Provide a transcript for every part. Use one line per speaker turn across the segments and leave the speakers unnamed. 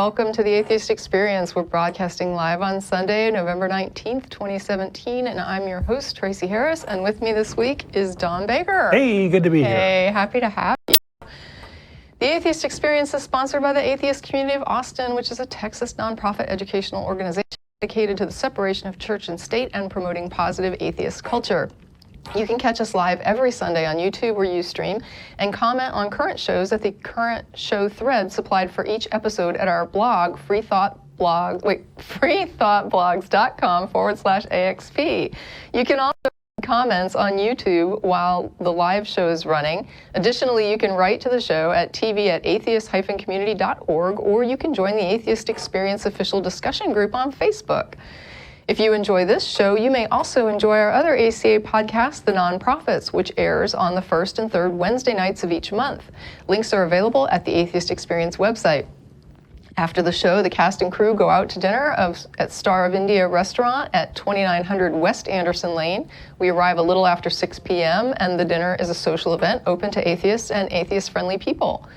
welcome to the Atheist Experience. We're broadcasting live on Sunday, November 19th, 2017, and I'm your host, Tracie Harris, and with me this week is Don Baker.
Hey, good to be here.
Hey, happy to have you. The Atheist Experience is sponsored by the Atheist Community of Austin, which is a Texas nonprofit educational organization dedicated to the separation of church and state and promoting positive atheist culture. You can catch us live every Sunday on YouTube or Ustream and comment on current shows at the current show thread supplied for each episode at our blog, freethoughtblogs.com/AXP. You can also comments on YouTube while the live show is running. Additionally, you can write to the show at tv@atheist-community.org, or you can join the Atheist Experience official discussion group on Facebook. If you enjoy this show, you may also enjoy our other ACA podcast, The Nonprofits, which airs on the first and third Wednesday nights of each month. Links are available at the Atheist Experience website. After the show, the cast and crew go out to dinner at Star of India restaurant at 2900 West Anderson Lane. We arrive a little after 6 p.m., and the dinner is a social event open to atheists and atheist-friendly people.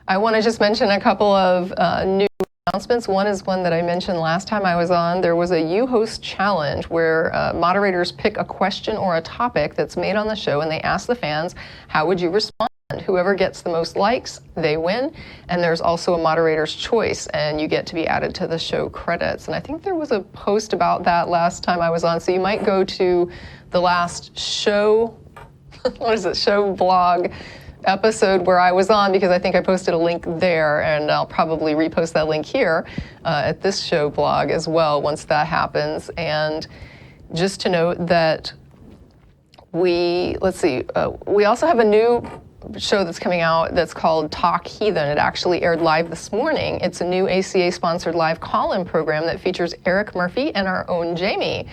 I want to just mention a couple of new announcements. One is one that I mentioned last time I was on. There was a You Host Challenge where moderators pick a question or a topic that's made on the show, and they ask the fans, how would you respond? Whoever gets the most likes, they win. And there's also a moderator's choice, and you get to be added to the show credits. And I think there was a post about that last time I was on, so you might go to the last show, show blog episode where I was on, because I think I posted a link there, and I'll probably repost that link here at this show blog as well once that happens. And just to note that we also have a new show that's coming out that's called Talk Heathen. It actually aired live this morning. It's a new ACA-sponsored live call-in program that features Eric Murphy and our own Jamie.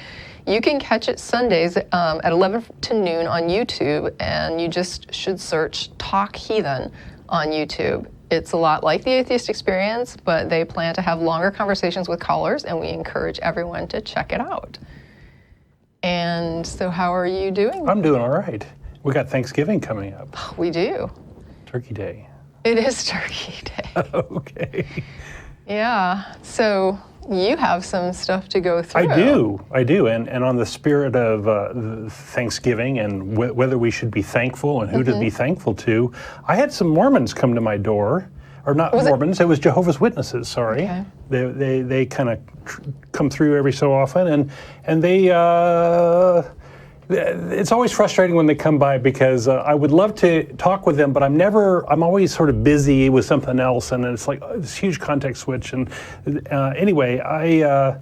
You can catch it Sundays at 11 to noon on YouTube, and you just should search Talk Heathen on YouTube. It's a lot like the Atheist Experience, but they plan to have longer conversations with callers, and we encourage everyone to check it out. And so how are you doing?
I'm doing all right. We got Thanksgiving coming up.
We do.
Turkey Day.
It is Turkey Day.
Okay.
Yeah. So you have some stuff to go through.
I do. And on the spirit of Thanksgiving and whether we should be thankful and who to be thankful to, I had some Mormons come to my door. Or not Mormons, it was Jehovah's Witnesses, sorry. Okay. They kind of come through every so often, and they... It's always frustrating when they come by, because I would love to talk with them, but I'm always sort of busy with something else, and it's like this huge context switch. And anyway, I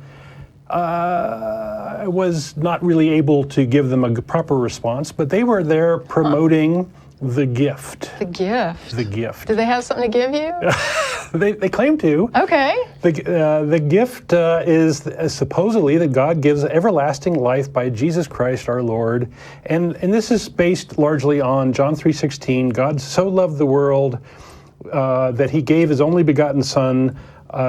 was not really able to give them a proper response, but they were there promoting the gift.
The gift?
The gift.
Do they have something to give you?
They claim to.
Okay.
The gift is supposedly that God gives everlasting life by Jesus Christ our Lord. And this is based largely on John 3:16. God so loved the world that he gave his only begotten Son,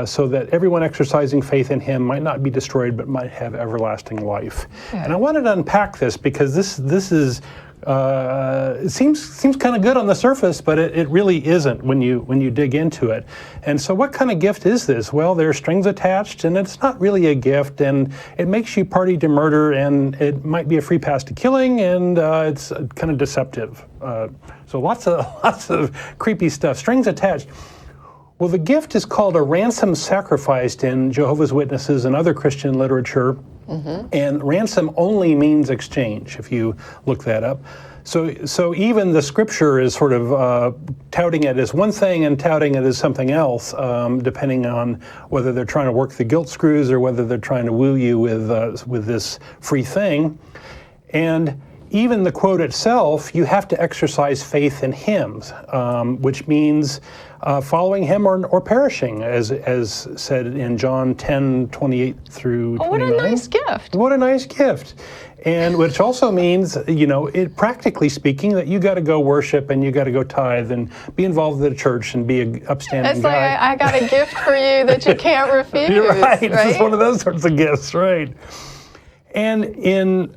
so that everyone exercising faith in him might not be destroyed but might have everlasting life. Okay. And I wanted to unpack this because this is... it seems kind of good on the surface, but it really isn't when you dig into it. And so what kind of gift is this? Well, there are strings attached, and it's not really a gift, and it makes you party to murder, and it might be a free pass to killing, and it's kind of deceptive. So lots of creepy stuff. Strings attached. Well, the gift is called a ransom sacrificed in Jehovah's Witnesses and other Christian literature. And ransom only means exchange, if you look that up. So even the scripture is sort of touting it as one thing and touting it as something else, depending on whether they're trying to work the guilt screws or whether they're trying to woo you with this free thing. And even the quote itself, you have to exercise faith in him, which means following him or perishing, as said in John 10:28 through 29.
Oh, what a nice gift.
What a nice gift. And which also means, practically speaking, that you got to go worship and you got to go tithe and be involved with the church and be an upstanding
it's
guy.
Like, I got a gift for you that you can't refuse.
You're right. It's one of those sorts of gifts, right? And in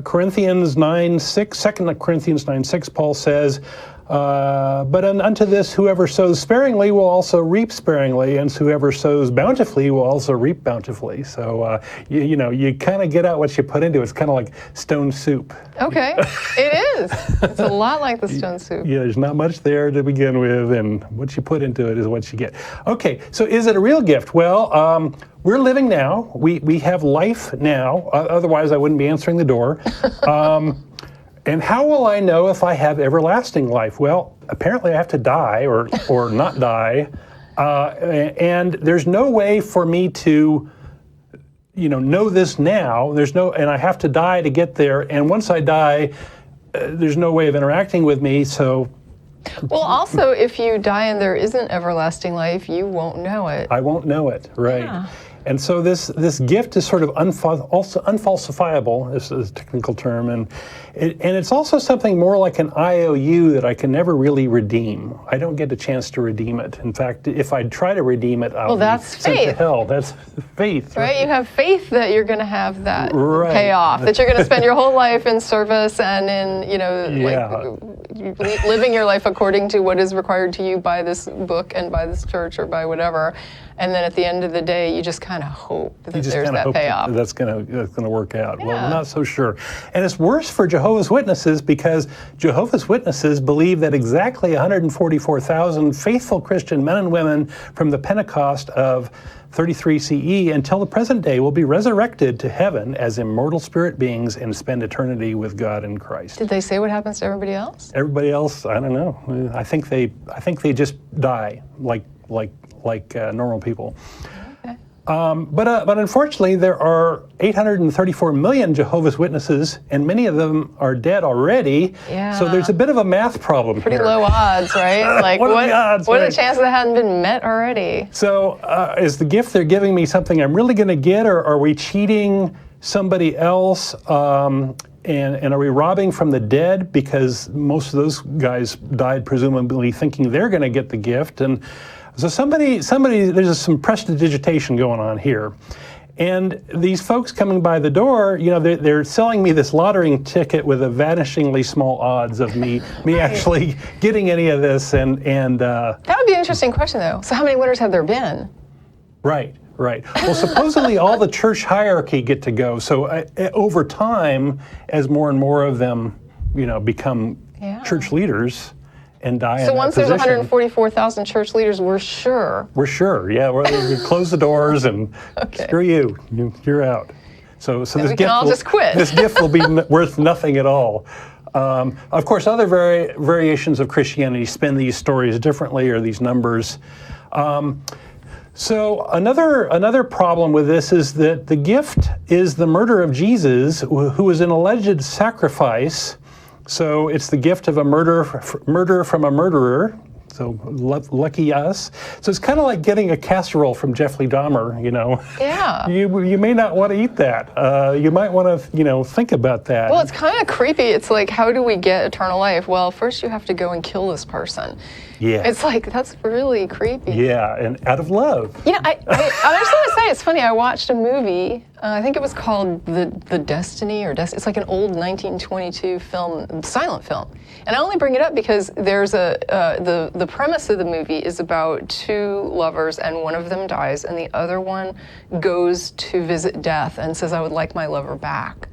Corinthians 9:6, 2 Corinthians 9:6, Paul says, But unto this, whoever sows sparingly will also reap sparingly, and whoever sows bountifully will also reap bountifully. So, you kind of get out what you put into it. It's kind of like stone soup.
Okay, it is. It's a lot like the stone soup.
Yeah, there's not much there to begin with, and what you put into it is what you get. Okay, so is it a real gift? Well, we're living now. We have life now. Otherwise, I wouldn't be answering the door. And how will I know if I have everlasting life? Well, apparently I have to die or not die. And there's no way for me to, know this now. And I have to die to get there. And once I die, there's no way of interacting with me. So.
Well, also, if you die and there isn't everlasting life, you won't know it.
I won't know it, right. Yeah. And so this gift is sort of also unfalsifiable, this is a technical term, and it's also something more like an IOU that I can never really redeem. I don't get a chance to redeem it. In fact, if I try to redeem it, I'll be sent to hell. That's faith.
Right? You have faith that you're going to have that payoff, that you're going to spend your whole life in service and in, living your life according to what is required to you by this book and by this church or by whatever. And then at the end of the day, you just kind of hope that there's that payoff.
That's going to work out. Yeah. Well, we're not so sure. And it's worse for Jehovah's Witnesses because Jehovah's Witnesses believe that exactly 144,000 faithful Christian men and women from the Pentecost of 33 CE until the present day will be resurrected to heaven as immortal spirit beings and spend eternity with God in Christ.
Did they say what happens to everybody else?
Everybody else, I don't know. I think they just die like normal people.
Okay.
But unfortunately, there are 834 million Jehovah's Witnesses, and many of them are dead already.
Yeah.
So there's a bit of a math problem
Pretty
here.
low odds, right? Like
what are the odds?
What are the chances that hadn't been met already?
So is the gift they're giving me something I'm really going to get, or are we cheating somebody else? And are we robbing from the dead? Because most of those guys died presumably thinking they're going to get the gift. And so somebody, there's some prestidigitation going on here. And these folks coming by the door, they're selling me this lottery ticket with a vanishingly small odds of me actually getting any of this. And
that would be an interesting question, though. So how many winners have there been?
Right. Well, supposedly all the church hierarchy get to go. So over time, as more and more of them, become church leaders and die in that position. So
once there's 144,000 church leaders, we're sure.
We're sure, yeah. We close the doors and screw you. You're out. So this
we can all just quit.
This gift will be worth nothing at all. Of course, other variations of Christianity spin these stories differently, or these numbers. So another problem with this is that the gift is the murder of Jesus, who is an alleged sacrifice. So it's the gift of a murder from a murderer. So lucky us. So it's kind of like getting a casserole from Jeffrey Dahmer,
Yeah.
You may not want to eat that. You might want to, think about that.
Well, it's kind of creepy. It's like, how do we get eternal life? Well, first you have to go and kill this person.
Yeah.
It's like, that's really creepy.
Yeah, and out of love.
I just want to say, it's funny, I watched a movie, I think it was called The Destiny, it's like an old 1922 film, silent film. And I only bring it up because there's the premise of the movie is about two lovers, and one of them dies, and the other one goes to visit death and says, I would like my lover back.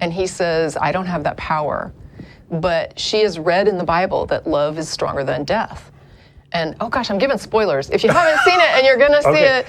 And he says, I don't have that power. But she has read in the Bible that love is stronger than death. And, oh gosh, I'm giving spoilers. If you haven't seen it and you're going to see it,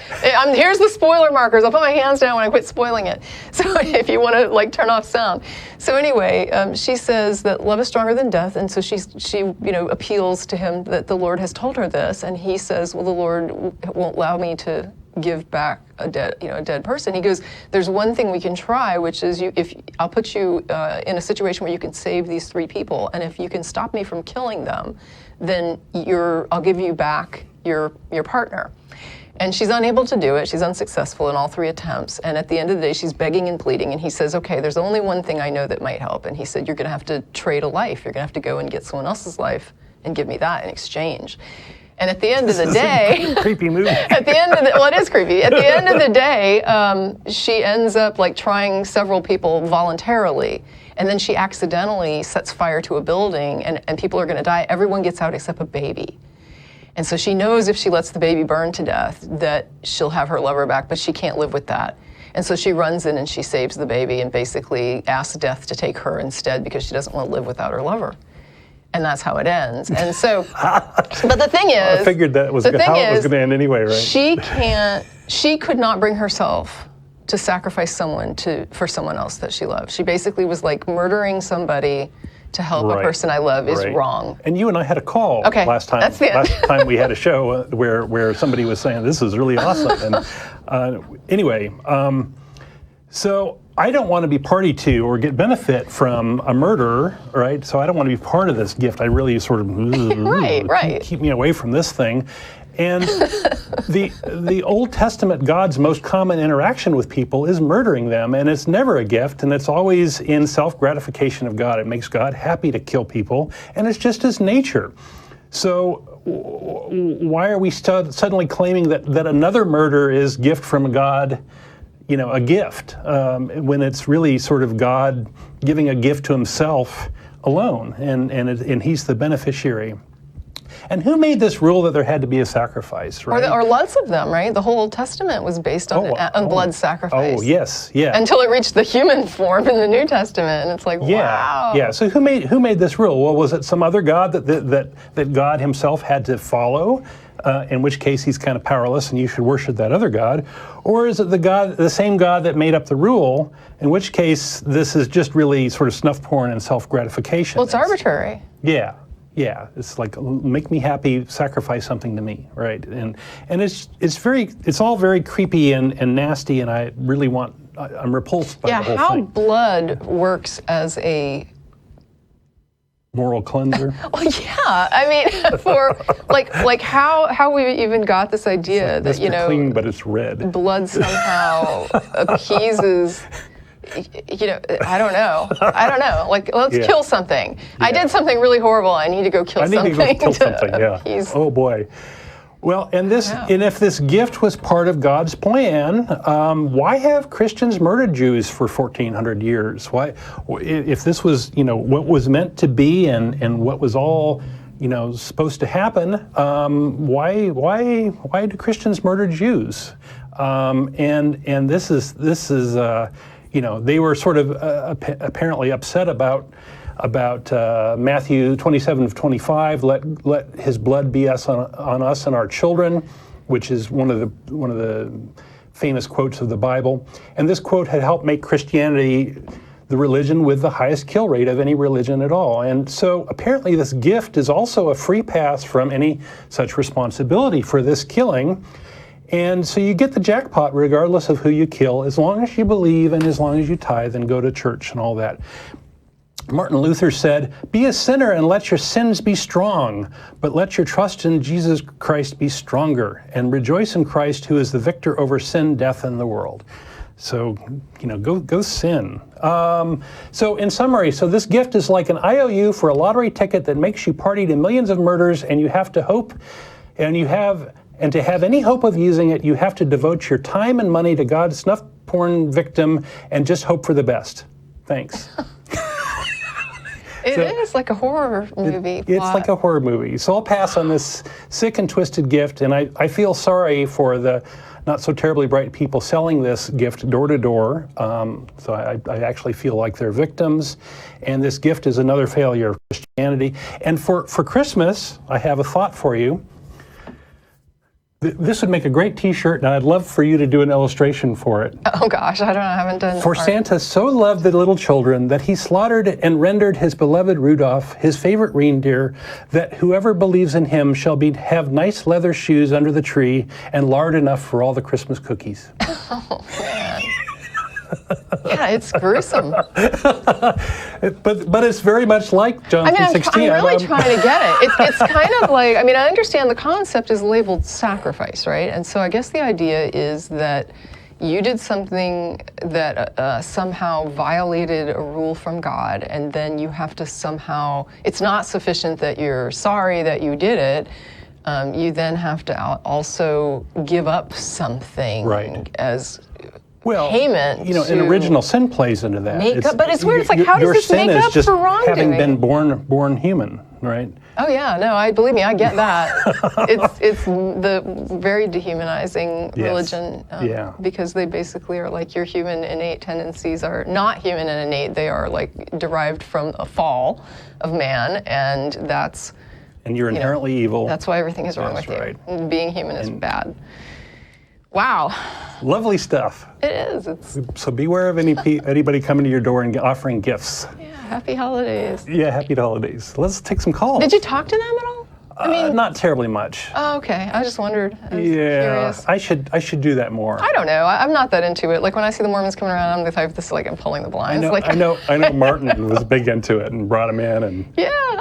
here's the spoiler markers. I'll put my hands down when I quit spoiling it. So if you want to turn off sound. So anyway, she says that love is stronger than death. And so she appeals to him that the Lord has told her this. And he says, well, the Lord won't allow me to give back a dead person. He goes, there's one thing we can try, which is if I'll put you in a situation where you can save these three people, and if you can stop me from killing them, then I'll give you back your partner. And she's unable to do it. She's unsuccessful in all three attempts. And at the end of the day, she's begging and pleading. And he says, okay, there's only one thing I know that might help. And he said, you're going to have to trade a life. You're going to have to go and get someone else's life and give me that in exchange. And at the end of the day,
creepy movie.
At the end of it is creepy. At the end of the day, she ends up trying several people voluntarily, and then she accidentally sets fire to a building, and people are going to die. Everyone gets out except a baby. And so she knows if she lets the baby burn to death that she'll have her lover back, but she can't live with that. And so she runs in and she saves the baby and basically asks death to take her instead because she doesn't want to live without her lover. And that's how it ends. And so, but the thing is,
I figured that was how it was going to end anyway, right?
She could not bring herself to sacrifice someone for someone else that she loved. She basically was like, murdering somebody to help a person I love is wrong.
And you and I had a call last time. Last time we had a show where somebody was saying this is really awesome. And anyway, so I don't want to be party to or get benefit from a murderer, right? So I don't want to be part of this gift. I really sort of keep me away from this thing. And the Old Testament God's most common interaction with people is murdering them, and it's never a gift, and it's always in self-gratification of God. It makes God happy to kill people, and it's just his nature. So why are we suddenly claiming that another murder is gift from God, a gift, when it's really sort of God giving a gift to himself alone, and he's the beneficiary? And who made this rule that there had to be a sacrifice, right?
Or lots of them, right? The whole Old Testament was based on blood sacrifice.
Oh, yes, yeah.
Until it reached the human form in the New Testament, and it's like, wow.
Yeah, so who made this rule? Well, was it some other God that God himself had to follow? In which case he's kind of powerless and you should worship that other God? Or is it the same God that made up the rule, in which case this is just really sort of snuff porn and self-gratification?
Well, it's arbitrary.
Yeah, it's like, make me happy, sacrifice something to me, right? And it's all very creepy and nasty, and I'm repulsed by the whole thing.
Yeah, how blood works as a
moral cleanser.
Well, yeah, I mean, for like how we even got this idea that
clean, but it's red.
Blood somehow appeases. I don't know. Like, let's kill something. Yeah. I did something really horrible. I need to go kill something.
Yeah. Oh boy. Well, and if this gift was part of God's plan, why have Christians murdered Jews for 1,400 years? Why, if this was what was meant to be and what was all supposed to happen, why do Christians murder Jews? And this is. They were sort of apparently upset about Matthew 27:25. Let his blood be on us and our children, which is one of the famous quotes of the Bible. And this quote had helped make Christianity the religion with the highest kill rate of any religion at all. And so apparently this gift is also a free pass from any such responsibility for this killing. And so you get the jackpot regardless of who you kill, as long as you believe and as long as you tithe and go to church and all that. Martin Luther said, "Be a sinner and let your sins be strong, but let your trust in Jesus Christ be stronger, and rejoice in Christ who is the victor over sin, death, and the world." So, go sin. So in summary, this gift is like an IOU for a lottery ticket that makes you party to millions of murders, and you have to hope, and to have any hope of using it, you have to devote your time and money to God's snuff porn victim and just hope for the best. Thanks.
It is like a horror movie.
It's like a horror movie. So I'll pass on this sick and twisted gift, and I feel sorry for the not so terribly bright people selling this gift door to door. So I actually feel like they're victims, and this gift is another failure of Christianity. And for Christmas, I have a thought for you. This would make a great T-shirt, and I'd love for you to do an illustration for it.
Oh gosh, I haven't done.
For Santa so loved the little children that he slaughtered and rendered his beloved Rudolph, his favorite reindeer, that whoever believes in him shall have nice leather shoes under the tree and lard enough for all the Christmas cookies.
Oh man. Yeah, it's gruesome.
But it's very much like John 3:16.
I'm really trying to get it. It's kind of like, I understand the concept is labeled sacrifice, right? And so I guess the idea is that you did something that somehow violated a rule from God, and then you have to somehow, it's not sufficient that you're sorry that you did it. You then have to also give up something as payment.
An original sin plays into that.
But it's weird. It's like, how does this make up for wrongdoing?
Having been born human, right?
Oh yeah, no, believe me, I get that. it's the very dehumanizing religion, because they basically are like, your human innate tendencies are not human and innate. They are like derived from a fall of man, and you're
inherently evil.
That's why everything is wrong with you. And being human is bad. Wow.
Lovely stuff.
It is.
So beware of anybody coming to your door and offering gifts.
Yeah, happy holidays.
Yeah, happy holidays. Let's take some calls.
Did you talk to them at all?
Not terribly much.
Oh, okay. I just wondered. I was curious.
I should do that more.
I don't know. I'm not that into it. Like when I see the Mormons coming around, I'm the type that's like, I'm pulling the blinds.
I know Martin was big into it and brought him in and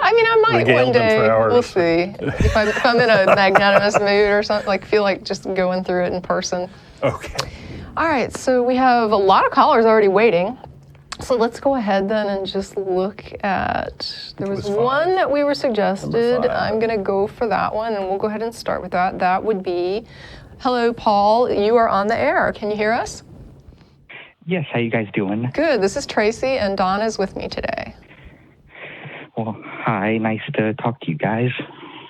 I might one day. We'll see. If I'm in a magnanimous mood or something, like feel like just going through it in person.
Okay.
All right. So we have a lot of callers already waiting. So let's go ahead then and just look at, there was one that we were suggested. I'm going to go for that one, and we'll go ahead and start with that. That would be, hello, Paul, you are on the air. Can you hear us?
Yes, how you guys doing?
Good. This is Tracie, and Don is with me today.
Well, hi. Nice to talk to you guys.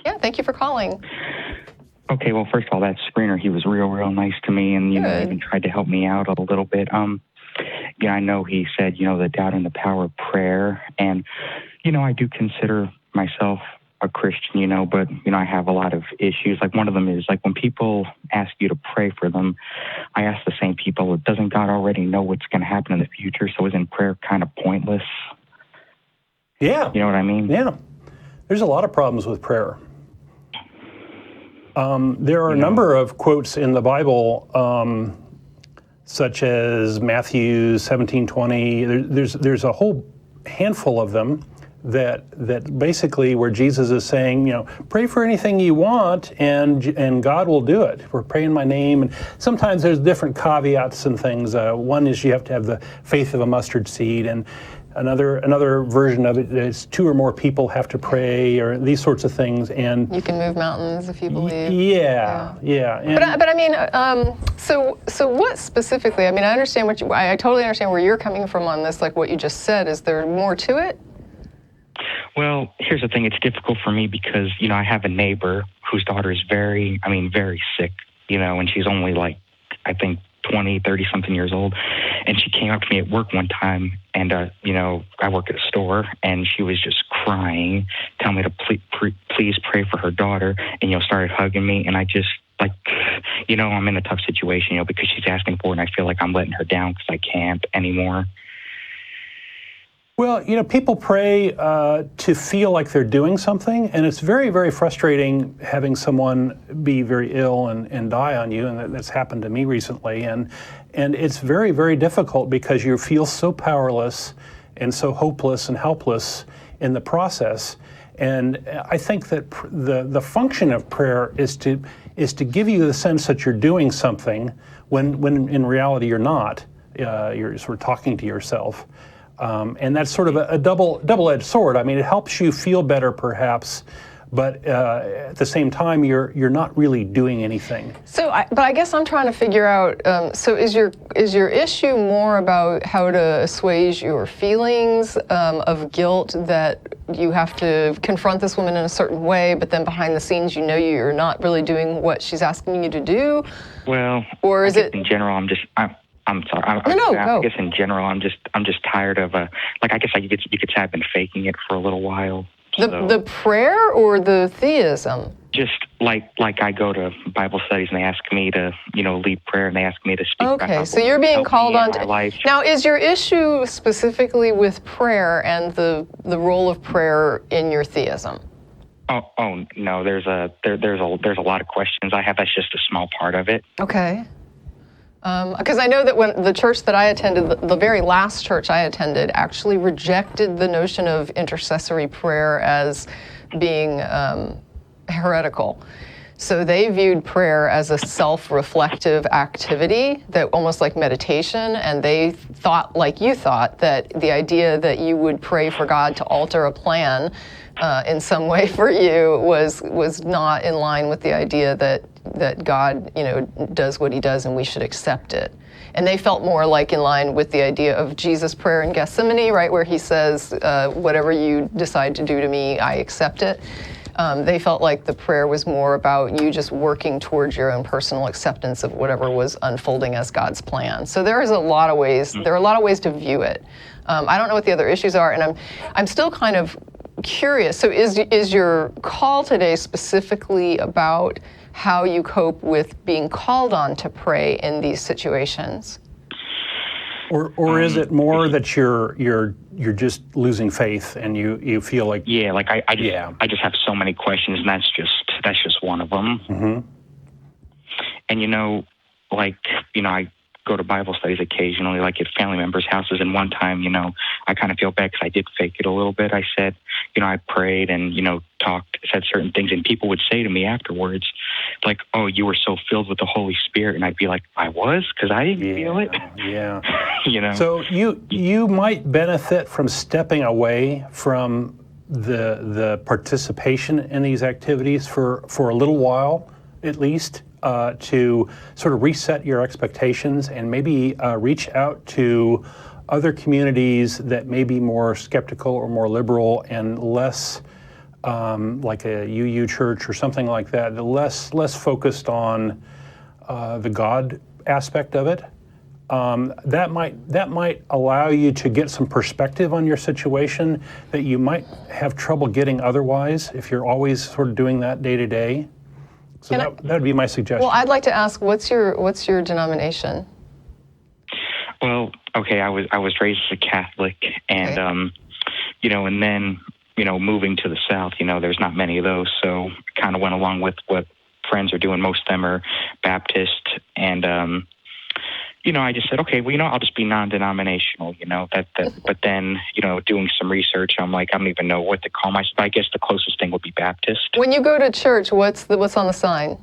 Yeah, thank you for calling.
Okay, well, first of all, that screener, he was real nice to me, and, even tried to help me out a little bit. I know he said, the doubt and the power of prayer. And, I do consider myself a Christian, but, I have a lot of issues. Like one of them is like when people ask you to pray for them, I ask the same people, doesn't God already know what's going to happen in the future? So isn't prayer kind of pointless?
Yeah.
You know what I mean?
Yeah. There's a lot of problems with prayer. There are a number of quotes in the Bible, such as Matthew 17:20. There's a whole handful of them that basically where Jesus is saying, pray for anything you want and God will do it. Or pray in my name. And sometimes there's different caveats and things. One is you have to have the faith of a mustard seed, and another version of it is 2 or more people have to pray, or these sorts of things. And
you can move mountains if you believe.
Yeah.
But I mean, so what specifically? I mean, I totally understand where you're coming from on this. Like what you just said, is there more to it?
Well, here's the thing. It's difficult for me because I have a neighbor whose daughter is very sick. And she's only like, I think 20, 30 something years old. And she came up to me at work one time, and, I work at a store, and she was just crying, telling me to please pray for her daughter, and, started hugging me. And I just, like, I'm in a tough situation, because she's asking for it, and I feel like I'm letting her down because I can't anymore.
Well, people pray to feel like they're doing something, and it's very, very frustrating having someone be very ill and die on you, and that's happened to me recently. And it's very, very difficult because you feel so powerless and so hopeless and helpless in the process. And I think that the function of prayer is to give you the sense that you're doing something when in reality you're not. You're sort of talking to yourself. And that's sort of a double-edged sword. I mean, it helps you feel better, perhaps, but at the same time, you're not really doing anything.
But I guess I'm trying to figure out. So is your issue more about how to assuage your feelings of guilt that you have to confront this woman in a certain way, but then behind the scenes, you're not really doing what she's asking you to do?
Well,
or is it
in general? I'm sorry. I guess in general, I'm just tired of I guess you could say I've been faking it for a little while.
The prayer or the theism?
Just like I go to Bible studies and they ask me to lead prayer, and they ask me to speak.
Okay, so you're being called on to
life.
Now, is your issue specifically with prayer and the role of prayer in your theism?
Oh no, there's a lot of questions I have. That's just a small part of it.
Okay. Because I know that when the church that I attended, the very last church I attended, actually rejected the notion of intercessory prayer as being heretical. So they viewed prayer as a self-reflective activity, that almost like meditation, and they thought, like you thought, that the idea that you would pray for God to alter a plan in some way for you was not in line with the idea that God, does what he does and we should accept it. And they felt more like in line with the idea of Jesus' prayer in Gethsemane, right, where he says, whatever you decide to do to me, I accept it. They felt like the prayer was more about you just working towards your own personal acceptance of whatever was unfolding as God's plan. So there are a lot of ways to view it. I don't know what the other issues are, and I'm still kind of curious. So is your call today specifically about how you cope with being called on to pray in these situations?
Or is it more that you're just losing faith and you feel like
I just have so many questions, and that's just one of them.
Mm-hmm.
And I go to Bible studies occasionally, like at family members' houses. And one time, I kind of feel bad because I did fake it a little bit. I said, I prayed and said certain things, and people would say to me afterwards, like, "Oh, you were so filled with the Holy Spirit," and I'd be like, "I was, because I didn't feel it."
Yeah. So you might benefit from stepping away from the participation in these activities for a little while, at least, to sort of reset your expectations and maybe reach out to other communities that may be more skeptical or more liberal and less like a UU church or something like that, less focused on the God aspect of it. That might allow you to get some perspective on your situation that you might have trouble getting otherwise if you're always sort of doing that day to day. So that would be my suggestion.
Well, I'd like to ask, what's your denomination?
Well, okay, I was raised as a Catholic, and and then moving to the South, there's not many of those, so I kind of went along with what friends are doing. Most of them are Baptist, and I just said, okay, well, I'll just be non-denominational, but then, doing some research, I'm like, I don't even know what to call myself. I guess the closest thing would be Baptist.
When you go to church, what's on the sign?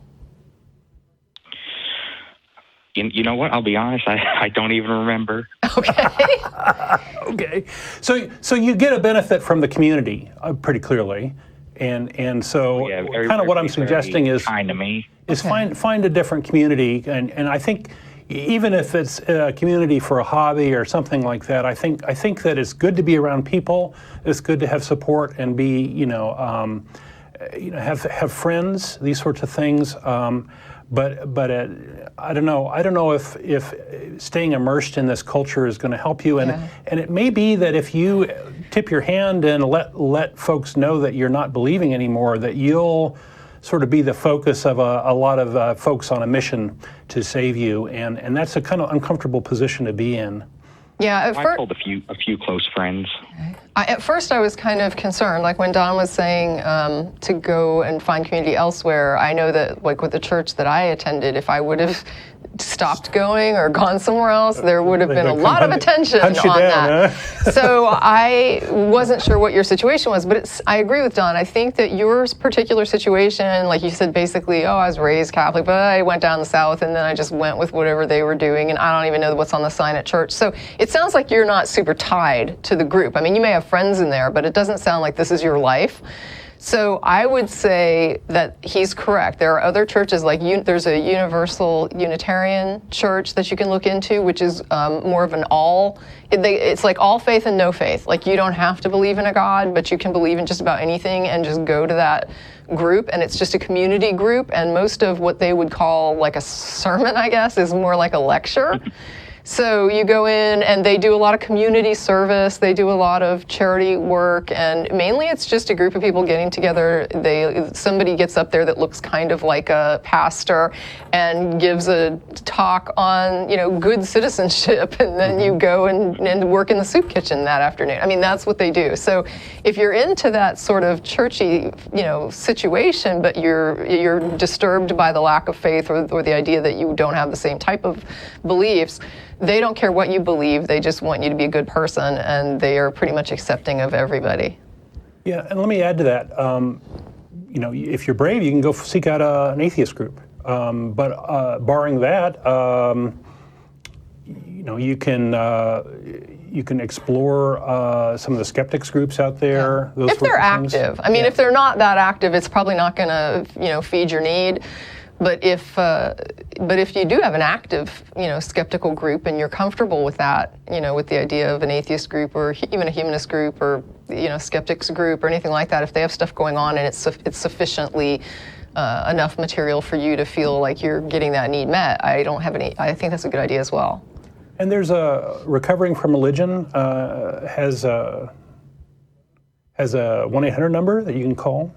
You know what? I'll be honest. I don't even remember.
Okay.
Okay. So you get a benefit from the community pretty clearly, and so kind of what I'm suggesting is
kind to me
is find a different community, and I think even if it's a community for a hobby or something like that, I think that it's good to be around people. It's good to have support and be have friends, these sorts of things. But I don't know if staying immersed in this culture is going to help you, and it may be that if you tip your hand and let folks know that you're not believing anymore, that you'll sort of be the focus of a lot of folks on a mission to save you, and that's a kind of uncomfortable position to be in.
Yeah,
I told a few close friends.
At first, I was kind of concerned, like when Don was saying to go and find community elsewhere. I know that, like with the church that I attended, if I would have stopped going or gone somewhere else, there would have been a lot of attention on that. Huh? So I wasn't sure what your situation was, but I agree with Don. I think that your particular situation, like you said, basically, I was raised Catholic, but I went down the South and then I just went with whatever they were doing, and I don't even know what's on the sign at church. So it sounds like you're not super tied to the group. I mean, you may have friends in there, but it doesn't sound like this is your life. So I would say that he's correct. There are other churches, like there's a Universal Unitarian church that you can look into, which is more of an it's like all faith and no faith. Like you don't have to believe in a God, but you can believe in just about anything and just go to that group. And it's just a community group. And most of what they would call like a sermon, I guess, is more like a lecture. So you go in and they do a lot of community service, they do a lot of charity work, and mainly it's just a group of people getting together. Somebody gets up there that looks kind of like a pastor and gives a talk on, good citizenship, and then you go and work in the soup kitchen that afternoon. I mean, that's what they do. So if you're into that sort of churchy, situation, but you're disturbed by the lack of faith or the idea that you don't have the same type of beliefs, they don't care what you believe. They just want you to be a good person, and they are pretty much accepting of everybody.
Yeah, and let me add to that. if you're brave, you can go seek out an atheist group. But barring that, you can explore some of the skeptics groups out there.
Yeah. If they're active. I mean, if they're not that active, it's probably not going to, feed your need. But if you do have an active, skeptical group and you're comfortable with that, with the idea of an atheist group or even a humanist group or, skeptics group or anything like that, if they have stuff going on and it's sufficiently enough material for you to feel like you're getting that need met, I think that's a good idea as well.
And there's a Recovering from Religion has a 1-800 number that you can call.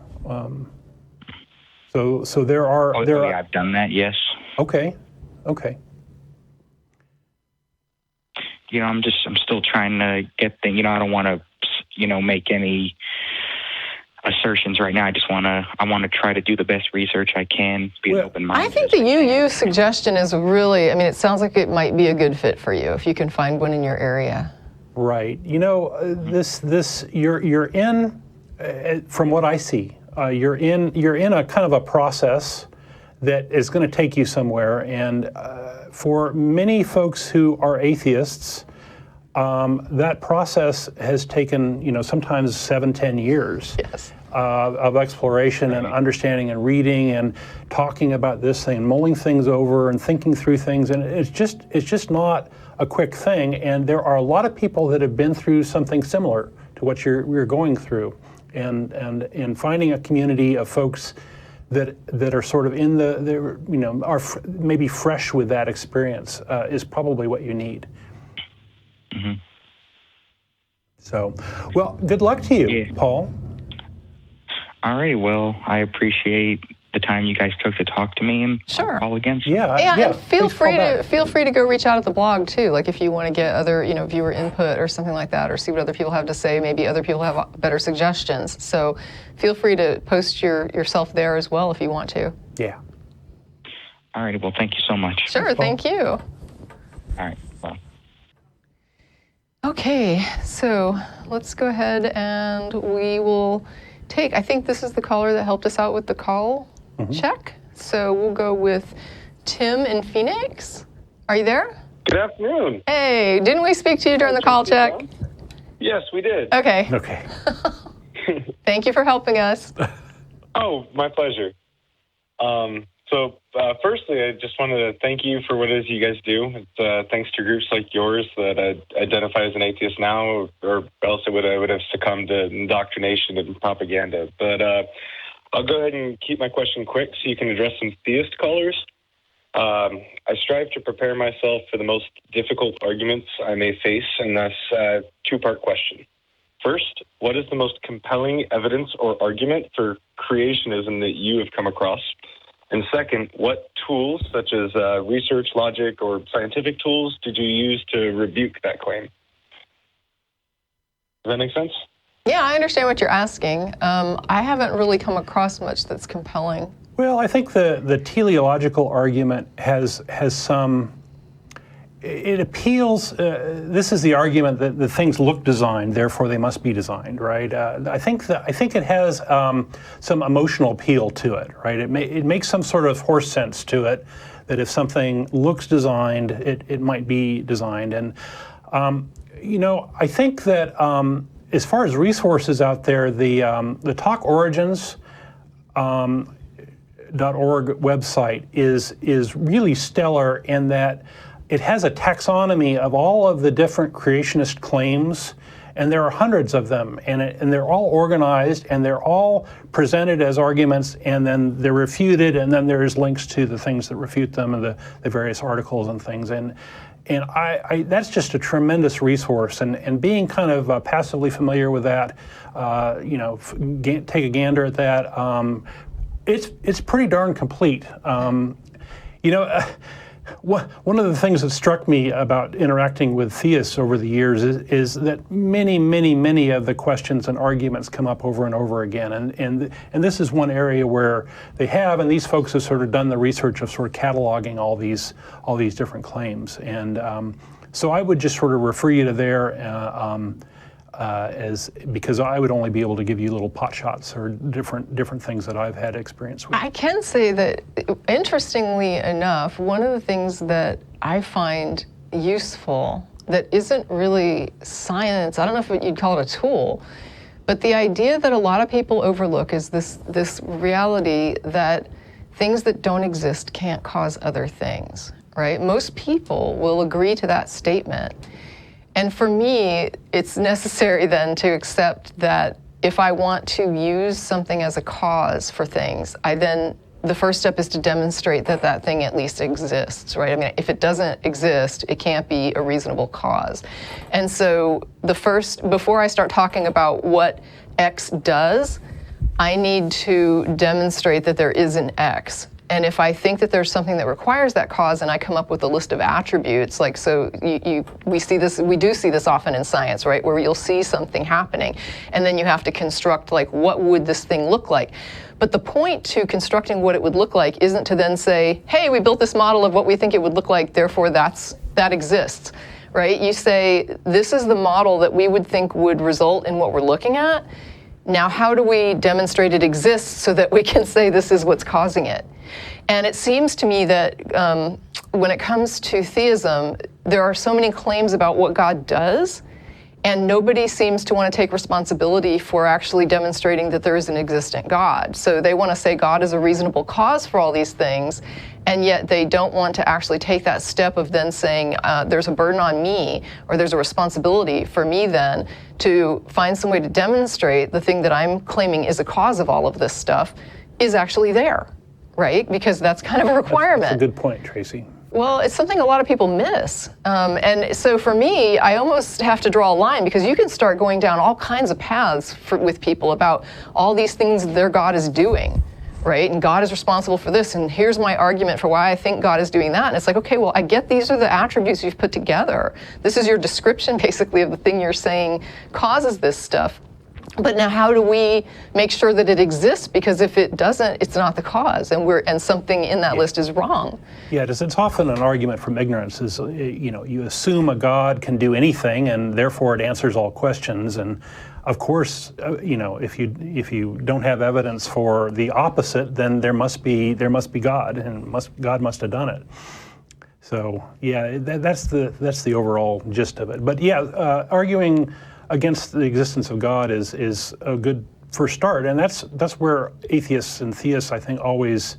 So there are.
I've done that. Yes.
Okay.
I'm still trying to get things. I don't want to, make any assertions right now. I want to try to do the best research I can, be open-minded.
I think the UU suggestion is really, it sounds like it might be a good fit for you if you can find one in your area.
Right. You're in, from what I see, you're in a kind of a process that is going to take you somewhere. And for many folks who are atheists, that process has taken, sometimes 7-10 years of exploration and understanding and reading and talking about this thing, mulling things over and thinking through things. And it's just not a quick thing. And there are a lot of people that have been through something similar to what you're going through. And finding a community of folks that are sort of are maybe fresh with that experience is probably what you need.
Mm-hmm.
So, well, good luck to you, Paul.
All right. Well, I appreciate the time you guys took to talk to me and call again.
And feel free to go reach out at the blog too. Like if you want to get other viewer input or something like that, or see what other people have to say. Maybe other people have better suggestions. So feel free to post yourself there as well if you want to.
Yeah.
All right. Well, thank you so much.
Sure. Thank you.
All right. Well.
Okay. So let's go ahead and we will take. I think this is the caller that helped us out with the call. Check. So we'll go with Tim in Phoenix. Are you there?
Good afternoon.
Hey, didn't we speak to you during the call check?
Yes, we did.
Okay.
Thank
you for helping us.
Oh, my pleasure. Firstly, I just wanted to thank you for what it is you guys do. It's thanks to groups like yours that I identify as an atheist now, or else I would have succumbed to indoctrination and propaganda. But I'll go ahead and keep my question quick so you can address some theist callers. I strive to prepare myself for the most difficult arguments I may face, and thus two-part question. First, what is the most compelling evidence or argument for creationism that you have come across? And second, what tools, such as research, logic, or scientific tools, did you use to rebuke that claim? Does that make sense?
Yeah, I understand what you're asking. I haven't really come across much that's compelling.
Well, I think the teleological argument has some. It appeals. This is the argument that the things look designed, therefore they must be designed, right? I think it has some emotional appeal to it, right? It makes some sort of horse sense to it, that if something looks designed, it might be designed. And I think that as far as resources out there, the Talk Origins. .org website is really stellar in that it has a taxonomy of all of the different creationist claims, and there are hundreds of them, and they're all organized, and they're all presented as arguments, and then they're refuted, and then there's links to the things that refute them and the various articles and things. And I that's just a tremendous resource, and being kind of passively familiar with that, take a gander at that. It's pretty darn complete. One of the things that struck me about interacting with theists over the years is that many of the questions and arguments come up over and over again, and this is one area where they have, and these folks have sort of done the research of sort of cataloging all these different claims, and so I would just sort of refer you to there. because I would only be able to give you little pot shots or different things that I've had experience with.
I can say that, interestingly enough, one of the things that I find useful that isn't really science, I don't know if you'd call it a tool, but the idea that a lot of people overlook is this reality that things that don't exist can't cause other things, right? Most people will agree to that statement. And for me, it's necessary then to accept that if I want to use something as a cause for things, the first step is to demonstrate that that thing at least exists, right? I mean, if it doesn't exist, it can't be a reasonable cause. And so before I start talking about what X does, I need to demonstrate that there is an X. And if I think that there's something that requires that cause, and I come up with a list of attributes, like, so we do see this often in science, right? Where you'll see something happening, and then you have to construct, like, what would this thing look like? But the point to constructing what it would look like isn't to then say, hey, we built this model of what we think it would look like, therefore that exists, right? You say, this is the model that we would think would result in what we're looking at. Now, how do we demonstrate it exists so that we can say this is what's causing it? And it seems to me that when it comes to theism, there are so many claims about what God does, and nobody seems to want to take responsibility for actually demonstrating that there is an existent God. So they want to say God is a reasonable cause for all these things, and yet they don't want to actually take that step of then saying there's a burden on me, or there's a responsibility for me then to find some way to demonstrate the thing that I'm claiming is a cause of all of this stuff is actually there, right? Because that's kind of a requirement.
That's a good point, Tracie.
Well, it's something a lot of people miss. And so for me, I almost have to draw a line, because you can start going down all kinds of paths with people about all these things their God is doing, right? And God is responsible for this, and here's my argument for why I think God is doing that. And it's like, okay, well, I get these are the attributes you've put together. This is your description, basically, of the thing you're saying causes this stuff. But now how do we make sure that it exists? Because if it doesn't, it's not the cause, and something in that list is wrong. Yeah,
it's often an argument from ignorance. Is you assume a God can do anything, and therefore it answers all questions. And of course, if you don't have evidence for the opposite, then there must be God, and God must have done it. So yeah, that's the overall gist of it. But yeah, arguing against the existence of God is a good first start, and that's where atheists and theists, I think, always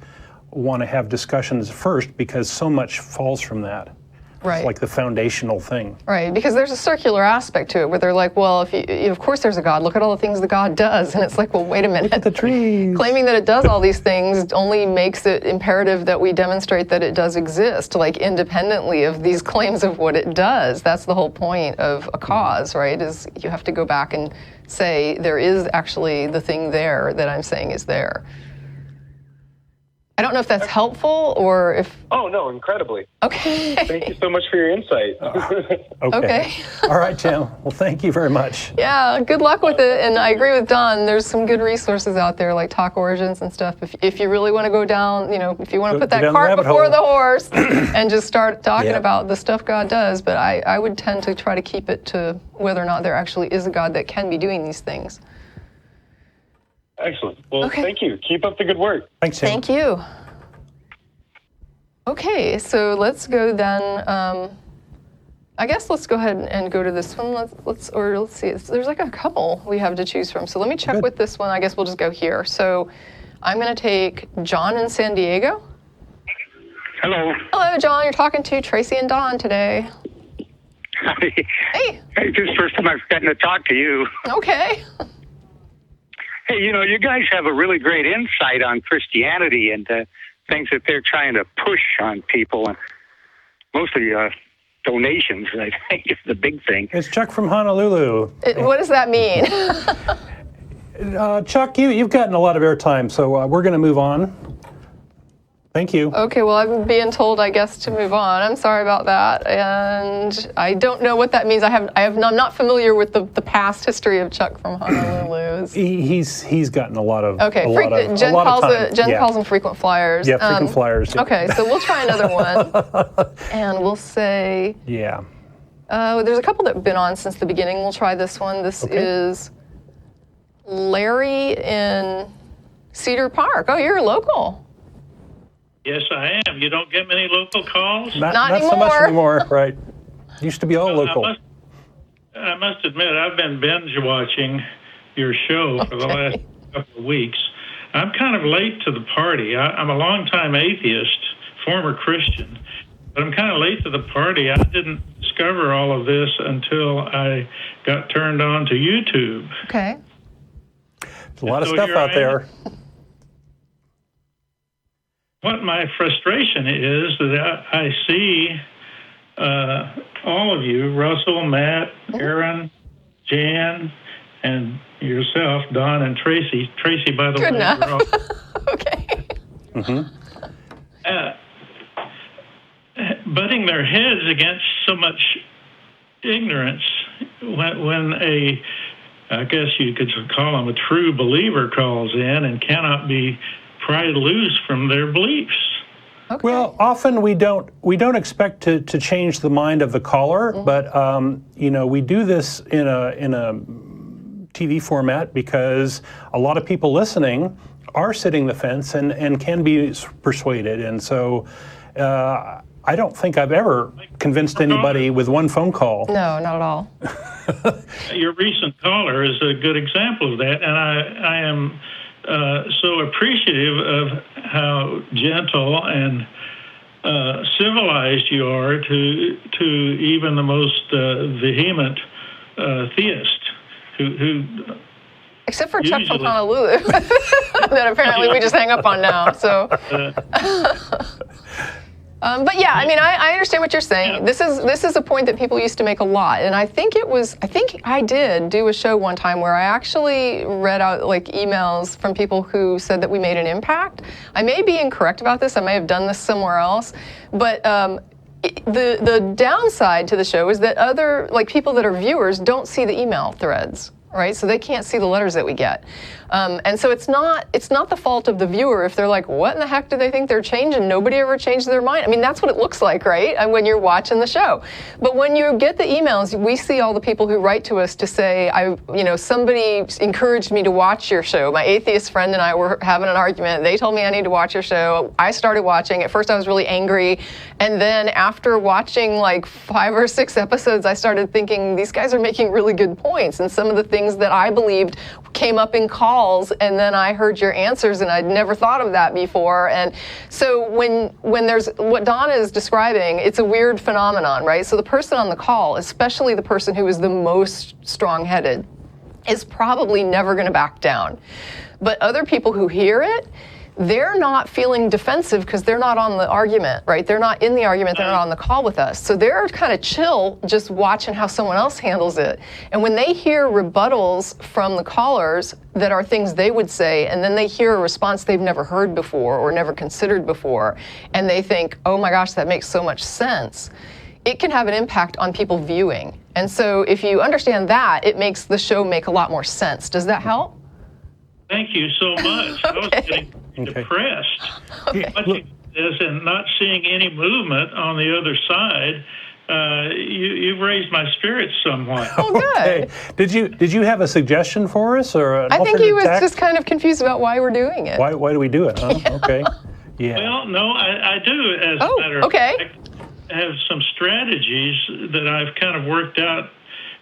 want to have discussions first, because so much falls from that.
Right.
It's like the foundational thing.
Right, because there's a circular aspect to it where they're like, well, of course there's a God, look at all the things that God does. And it's like, well, wait a minute.
Look at the trees.
Claiming that it does all these things only makes it imperative that we demonstrate that it does exist, like independently of these claims of what it does. That's the whole point of a cause, right, is you have to go back and say there is actually the thing there that I'm saying is there. I don't know if that's helpful or if...
Oh, no, incredibly.
Okay.
Thank you so much for your insight.
Okay.
All right, Tim. Well, thank you very much.
Yeah, good luck with it. And I agree with Don. There's some good resources out there, like Talk Origins and stuff. If you really want to go down, if you want to put that cart before the horse and just start talking about the stuff God does. But I would tend to try to keep it to whether or not there actually is a God that can be doing these things.
Excellent. Well, Thank you. Keep up the good work.
Thanks, Tim.
Thank you. Okay, so let's go then. I guess let's go ahead and go to this one. Let's see. There's like a couple we have to choose from. So let me check with this one. I guess we'll just go here. So I'm going to take John in San Diego.
Hello.
Hello, John. You're talking to Tracie and Don today.
Hey.
Hey,
this is the first time I've gotten to talk to you.
Okay.
Hey, you guys have a really great insight on Christianity and things that they're trying to push on people. And mostly donations, I think, is the big thing.
It's Chuck from Honolulu.
What does that mean?
Chuck, you've gotten a lot of airtime, so we're going to move on. Thank you.
Okay, well, I'm being told, I guess, to move on. I'm sorry about that, and I don't know what that means. I'm not familiar with the past history of Chuck from Honolulu.
He's gotten a lot of
Jen calls them frequent flyers.
Yeah, frequent flyers. Yeah.
Okay, so we'll try another one, and we'll say.
Yeah.
There's a couple that have been on since the beginning. We'll try this one. This is Larry in Cedar Park. Oh, you're local.
Yes, I am. You don't get many local calls?
Not
so much
anymore.
anymore, right. Used to be all local.
I must admit, I've been binge watching your show for the last couple of weeks. I'm kind of late to the party. I'm a longtime atheist, former Christian, but I'm kind of late to the party. I didn't discover all of this until I got turned on to YouTube.
Okay.
There's a lot of stuff out there.
What my frustration is that I see all of you, Russell, Matt, Aaron, Jan, and yourself, Don and Tracie. Tracie, by the way.
Good enough. Okay.
Butting their heads against so much ignorance when I guess you could call them a true believer calls in and cannot be pried loose from their beliefs.
Okay.
Well, often we don't expect to change the mind of the caller, but we do this in a TV format because a lot of people listening are sitting the fence and can be persuaded, and so I don't think I've ever convinced anybody with one phone call.
No, not at all.
Your recent caller is a good example of that, and I am so appreciative of how gentle and civilized you are to even the most vehement theist who
Except for Chuck from
usually-
Honolulu, that apparently we just hang up on now. So, but yeah, I mean, I understand what you're saying. This is a point that people used to make a lot, and I think I did do a show one time where I actually read out like emails from people who said that we made an impact. I may be incorrect about this. I may have done this somewhere else, but the downside to the show is that other people that are viewers don't see the email threads. Right, so they can't see the letters that we get, and so it's not the fault of the viewer if they're like, what in the heck do they think they're changing? Nobody ever changed their mind. I mean, that's what it looks like, right? And when you're watching the show, but when you get the emails, we see all the people who write to us to say, somebody encouraged me to watch your show. My atheist friend and I were having an argument. They told me I need to watch your show. I started watching. At first, I was really angry, and then after watching like 5 or 6 episodes, I started thinking these guys are making really good points, and some of the things that I believed came up in calls, and then I heard your answers, and I'd never thought of that before. And so when there's what Donna is describing, it's a weird phenomenon, right? So the person on the call, especially the person who is the most strong-headed, is probably never going to back down. But other people who hear it, they're not feeling defensive because they're not on the argument, right? They're not in the argument, they're not on the call with us. So they're kind of chill just watching how someone else handles it. And when they hear rebuttals from the callers that are things they would say, and then they hear a response they've never heard before or never considered before, and they think, oh my gosh, that makes so much sense, it can have an impact on people viewing. And so if you understand that, it makes the show make a lot more sense. Does that help?
Thank you so much. I was getting depressed watching this and not seeing any movement on the other side. You've raised my spirits somewhat.
Oh, good.
Okay. Did you have a suggestion for us or an
I think he was
tack?
just kind of confused about why we're doing it.
Why do we do it? Huh?
Yeah.
Okay. Yeah.
Well, no, I do. As a matter of
okay.
fact, I have some strategies that I've kind of worked out.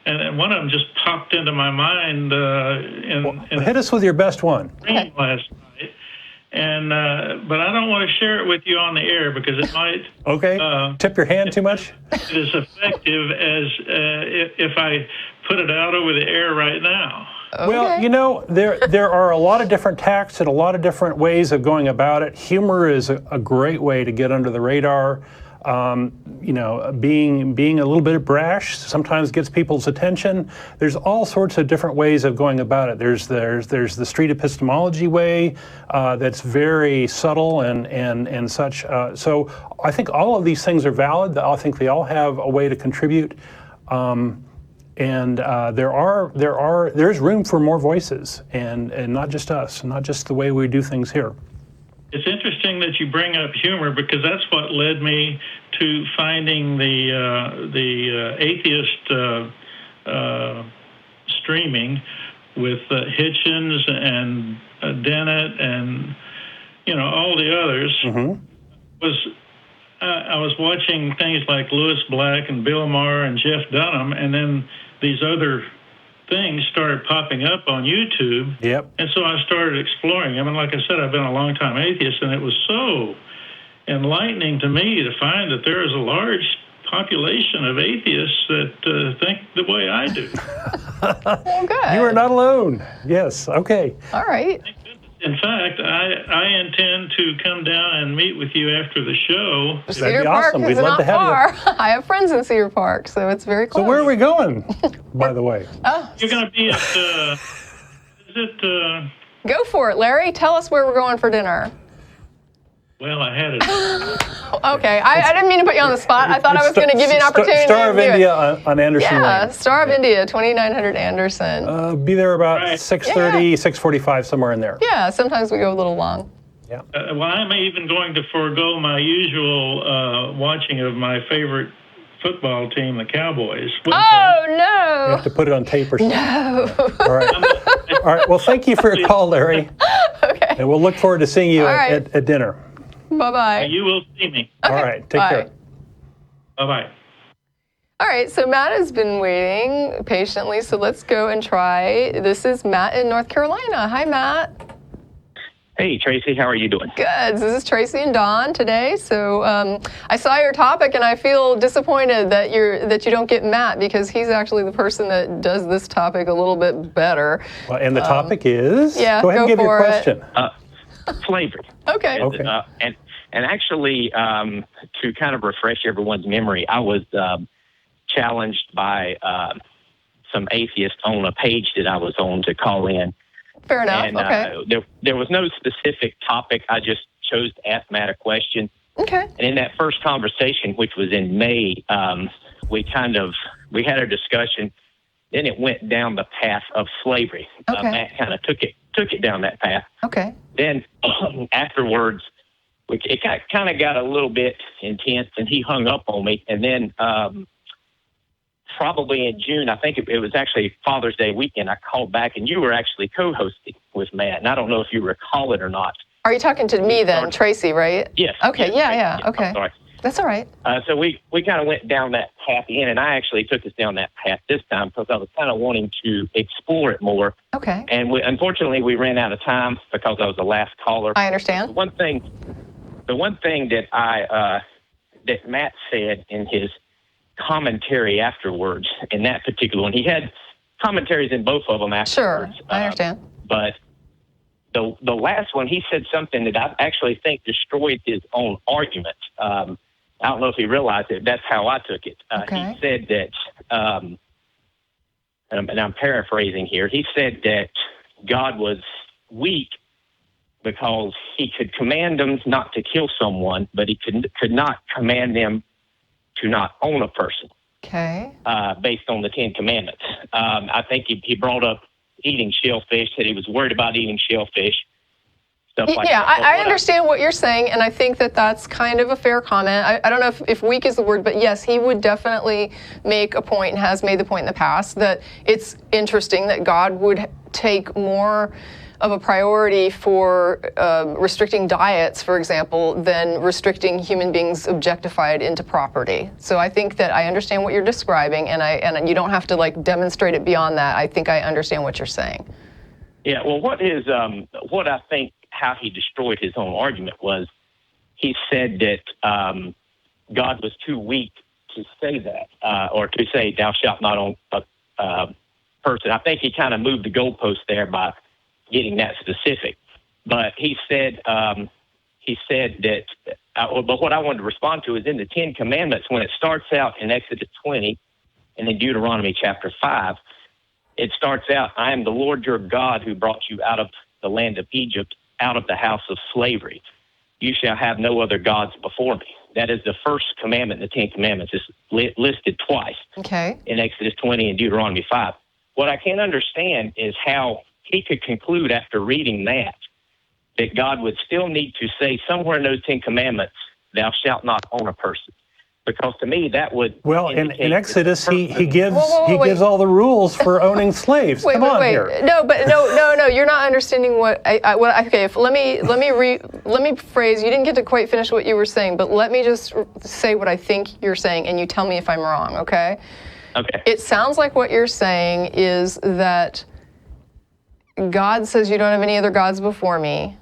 And one of them just popped into my mind
hit us with your best one.
Last night, and but I don't want to share it with you on the air because it might.
Okay. Tip your hand too much?
It is effective as if I put it out over the air right now.
Okay.
Well, there are a lot of different tactics and a lot of different ways of going about it. Humor is a great way to get under the radar. Being a little bit brash sometimes gets people's attention. There's all sorts of different ways of going about it. There's the street epistemology way that's very subtle and such. So I think all of these things are valid. I think they all have a way to contribute. And there's room for more voices, and not just us, not just the way we do things here.
It's interesting that you bring up humor because that's what led me to finding the atheist streaming with Hitchens and Dennett and all the others.
Mm-hmm.
I was watching things like Lewis Black and Bill Maher and Jeff Dunham, and then these other things started popping up on YouTube.
Yep.
And so I started exploring them. And like I said, I've been a long-time atheist, and it was so enlightening to me to find that there is a large population of atheists that think the way I do.
Well, good.
You are not alone. Yes. Okay.
All right.
In fact, I intend to come down and meet with you after the show.
Cedar
be
Park
awesome.
is
We'd love
not
to have
far. I have friends in Cedar Park, so it's very close.
So where are we going, by the way?
Oh,
You're going to be at, is it,
go for it, Larry. Tell us where we're going for dinner.
well, I had it.
Okay, I didn't mean to put you on the spot. I thought I was going to give you an opportunity
Star of
to do
India
it.
on Anderson
Yeah,
Lane.
Star of India, 2900 Anderson.
Be there about
Right.
6:30, 6:45, somewhere in there.
Yeah, sometimes we go a little long.
Yeah.
Well, I'm even going to forego my usual watching of my favorite football team, the Cowboys.
Oh,
You
no.
have to put it on tape or something.
No.
All right. All right. Well, thank you for your call, Larry.
Okay.
And we'll look forward to seeing you
All right.
at dinner.
Bye-bye.
You will see me.
All right. Take
Bye.
care.
Bye-bye.
All right, so Matt has been waiting patiently, so let's go and try. This is Matt in North Carolina. Hi, Matt.
Hey, Tracie, how are you doing?
Good. This is Tracie and Dawn today. So I saw your topic, and I feel disappointed that you don't get Matt because he's actually the person that does this topic a little bit better.
Well, and the topic is?
yeah,
Go ahead and
go
give your
for it.
question.
Slavery.
Okay.
Okay.
And actually, to kind of refresh everyone's memory, I was challenged by some atheists on a page that I was on to call in.
Fair enough.
And
Okay.
there was no specific topic. I just chose to ask Matt a question.
Okay.
And in that first conversation, which was in May, we had a discussion. Then it went down the path of slavery.
Okay.
Matt kind of took it down that path.
Okay.
Then afterwards, it kind of got a little bit intense, and he hung up on me. And then probably in June, I think it was actually Father's Day weekend, I called back, and you were actually co-hosting with Matt. And I don't know if you recall it or not.
Are you talking to me then, Tracie, right?
Yes.
Okay.
Yes,
Yeah.
Tracie,
Okay.
I'm sorry.
That's all right.
So we kind of went down that path again, and I actually took us down that path this time because I was kind of wanting to explore it more.
Okay.
And unfortunately, we ran out of time because I was the last caller.
I understand.
The one thing that that Matt said in his commentary afterwards, in that particular one, he had commentaries in both of them
Sure.
afterwards.
I understand.
But the last one, he said something that I actually think destroyed his own argument. I don't know if he realized it. That's how I took it.
Okay.
He said that, and I'm paraphrasing here, he said that God was weak because he could command them not to kill someone, but he could not command them to not own a person.
Okay.
Based on the Ten Commandments. I think he brought up eating shellfish, said he was worried about eating shellfish, stuff like
Yeah,
that.
I understand what you're saying, and I think that that's kind of a fair comment. I don't know if weak is the word, but yes, he would definitely make a point and has made the point in the past that it's interesting that God would take more of a priority for restricting diets, for example, than restricting human beings objectified into property. So I think that I understand what you're describing, and you don't have to like demonstrate it beyond that. I think I understand what you're saying.
Yeah, well, what I think how he destroyed his own argument was he said that God was too weak to say that, or to say thou shalt not own a person. I think he kind of moved the goalpost there by getting that specific. But he said that, but what I wanted to respond to is in the Ten Commandments, when it starts out in Exodus 20 and in Deuteronomy chapter 5, it starts out, I am the Lord your God who brought you out of the land of Egypt, out of the house of slavery. You shall have no other gods before me. That is the first commandment in the Ten Commandments. It's listed twice
Okay.
in Exodus 20 and Deuteronomy 5. What I can't understand is how he could conclude after reading that that God would still need to say somewhere in those 10 Commandments, "Thou shalt not own a person." Because to me, that would
in Exodus, he gives
Whoa.
gives all the rules for owning slaves. Come on here.
No, you're not understanding what okay. Let me phrase. You didn't get to quite finish what you were saying, but let me just say what I think you're saying, and you tell me if I'm wrong. Okay.
Okay.
It sounds like what you're saying is that God says you don't have any other gods before me.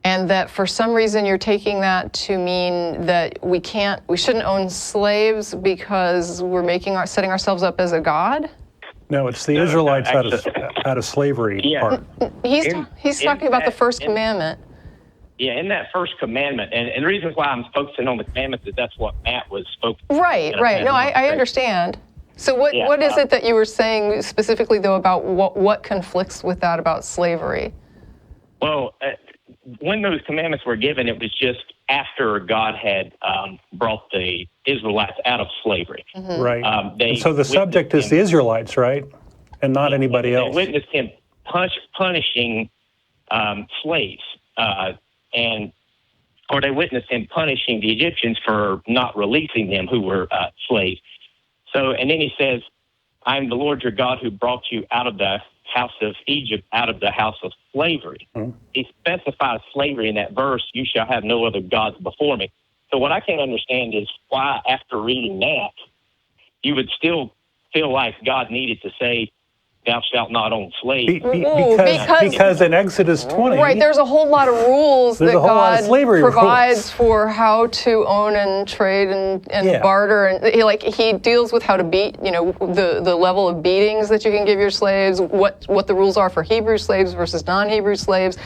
And that for some reason you're taking that to mean that we shouldn't own slaves because we're setting ourselves up as a god?
No, it's the Israelites out of slavery part.
He's talking about the first commandment.
Yeah, in that first commandment, and the reason why I'm focusing on the commandments is that's what Matt was focusing on.
Right. No, I understand. So what is it that you were saying specifically though about what conflicts with that about slavery?
Well, when those commandments were given, it was just after God had brought the Israelites out of slavery.
Mm-hmm. Right. And so the subject is the Israelites, right? And not anybody else.
They witnessed him punishing slaves, or they witnessed him punishing the Egyptians for not releasing them who were slaves. So, and then he says, "I am the Lord your God who brought you out of the house of Egypt, out of the house of slavery." Mm-hmm. He specifies slavery in that verse, "You shall have no other gods before me." So what I can't understand is why, after reading that, you would still feel like God needed to say, "Thou shalt not own slaves."
Because in Exodus 20...
Right, there's a whole lot of rules that God provides for how to own and trade and barter. And he deals with how to beat, the level of beatings that you can give your slaves, what the rules are for Hebrew slaves versus non-Hebrew slaves.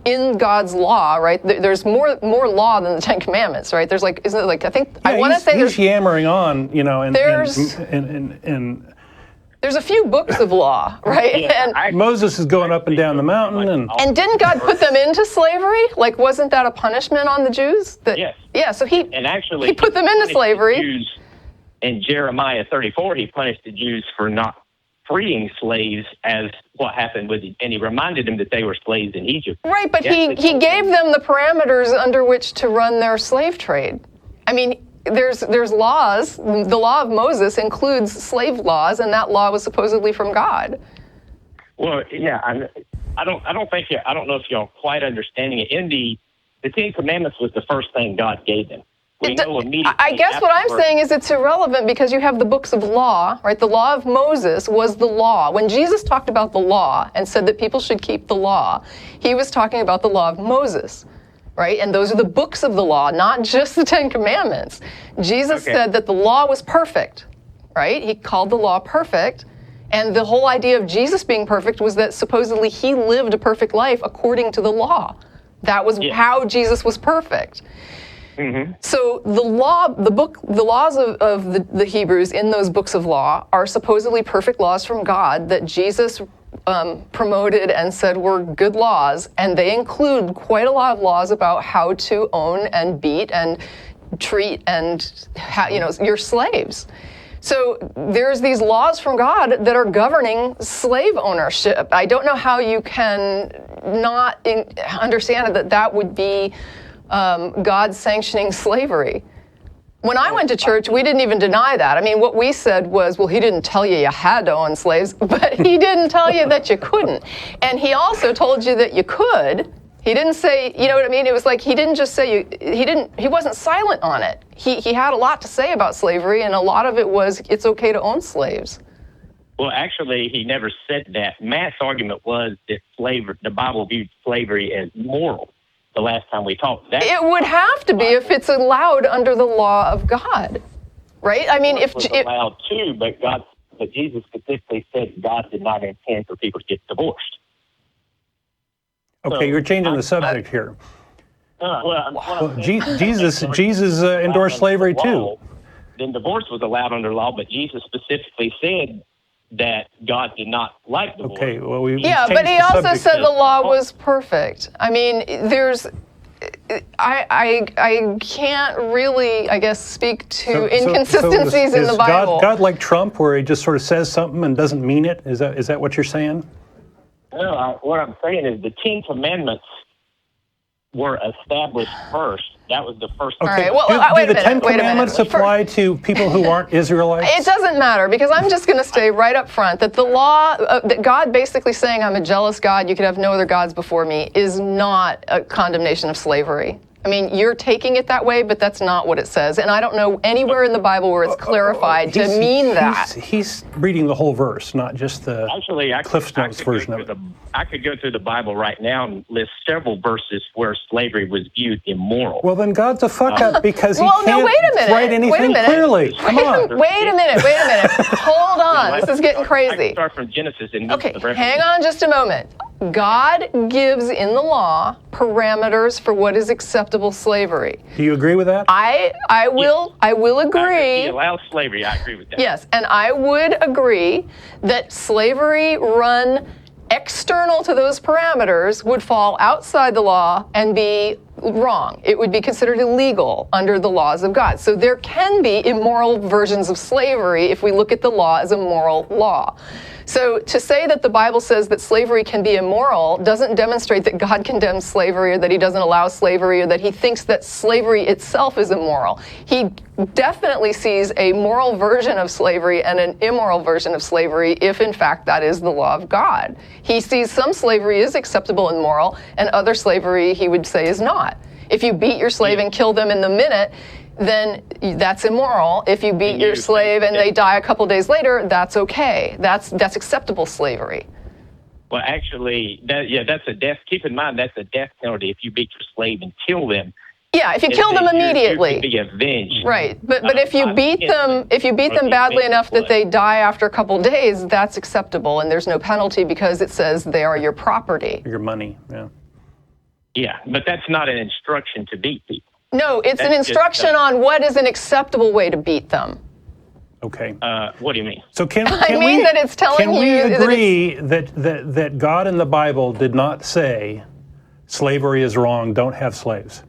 In God's law, right, there's more law than the Ten Commandments, right? There's isn't it I think, I want to say
he's yammering on, and
there's a few books of law, right?
Yeah,
and
Moses is going up and down the mountain.
And didn't God put them into slavery? Wasn't that a punishment on the Jews?
Yes.
Yeah, so he put them into slavery.
The Jews, in Jeremiah 34, he punished the Jews for not freeing slaves, as what happened and he reminded them that they were slaves in Egypt.
Right, but he gave them the parameters under which to run their slave trade. I mean, there's laws. The law of Moses includes slave laws, and that law was supposedly from God.
Well, yeah, I don't know if y'all quite understanding it. In the Ten Commandments was the first thing God gave them.
I guess what I'm saying is it's irrelevant because you have the books of law, right? The law of Moses was the law. When Jesus talked about the law and said that people should keep the law, he was talking about the law of Moses. Right? And those are the books of the law, not just the Ten Commandments. Jesus said that the law was perfect, right? He called the law perfect. And the whole idea of Jesus being perfect was that supposedly he lived a perfect life according to the law. That was how Jesus was perfect. Mm-hmm. So the laws of the Hebrews in those books of law are supposedly perfect laws from God that Jesus promoted and said were good laws, and they include quite a lot of laws about how to own and beat and treat and your slaves. So there's these laws from God that are governing slave ownership. I don't know how you can not understand that would be God sanctioning slavery. When I went to church, we didn't even deny that. I mean, what we said was, well, he didn't tell you had to own slaves, but he didn't tell you that you couldn't. And he also told you that you could. He didn't say, you know what I mean? It was he didn't just say he wasn't silent on it. He had a lot to say about slavery, and a lot of it was it's okay to own slaves.
Well, actually, he never said that. Matt's argument was that the Bible viewed slavery as moral. The last time we talked, it
would have to be if it's allowed under the law of God, right? I mean, if
it was allowed to, but Jesus specifically said God did not intend for people to get divorced.
Okay, you're changing the subject here. Jesus endorsed slavery too.
Then divorce was allowed under law, but Jesus specifically said that God did not like divorce.
Okay, well,
but he also said the law was perfect. I mean, I can't really, I guess, speak to inconsistencies in the Bible.
God like Trump, where he just sort of says something and doesn't mean it? Is that what you're saying?
No, what I'm saying is the Ten Commandments were established first. That was the first.
All right, well,
do
wait a
the
minute.
Ten
wait a minute.
Commandments apply to people who aren't Israelites?
It doesn't matter, because I'm just going to say right up front that the law, that God basically saying I'm a jealous God, you could have no other gods before me, is not a condemnation of slavery. I mean, you're taking it that way, but that's not what it says. And I don't know anywhere in the Bible where it's clarified to mean that.
He's reading the whole verse, not just the Cliff Notes version of it.
I could go through the Bible right now and list several verses where slavery was viewed immoral.
Well, then God's a fuck-up because he
Well, no,
can't
wait a minute.
write anything clearly. Come on.
Wait a minute. Hold on. This is getting
I
crazy.
can start from Genesis and move
Okay,
to the Revelation.
hang on just a moment. God gives in the law parameters for what is acceptable slavery.
Do you agree with that?
I will agree.
He allows slavery. I agree with that.
Yes, and I would agree that slavery run external to those parameters would fall outside the law and be wrong. It would be considered illegal under the laws of God. So there can be immoral versions of slavery if we look at the law as a moral law. So to say that the Bible says that slavery can be immoral doesn't demonstrate that God condemns slavery or that he doesn't allow slavery or that he thinks that slavery itself is immoral. He definitely sees a moral version of slavery and an immoral version of slavery if in fact that is the law of God. He sees some slavery is acceptable and moral and other slavery he would say is not. If you beat your slave and kill them in the minute, then that's immoral. If you beat your slave and they die a couple days later, that's okay. That's acceptable slavery.
Well, actually, that's a death. Keep in mind, that's a death penalty if you beat your slave and kill them.
Yeah, if you kill them immediately.
You can be avenged.
Right, but if you beat them badly enough that they die after a couple days, that's acceptable, and there's no penalty because it says they are your property.
Your money, yeah.
Yeah, but that's not an instruction to beat people.
No, it's an instruction on what is an acceptable way to beat them.
Okay.
What do you mean?
So can
I mean
we,
that it's telling
can we
you that
agree that God in the Bible did not say slavery is wrong, don't have slaves?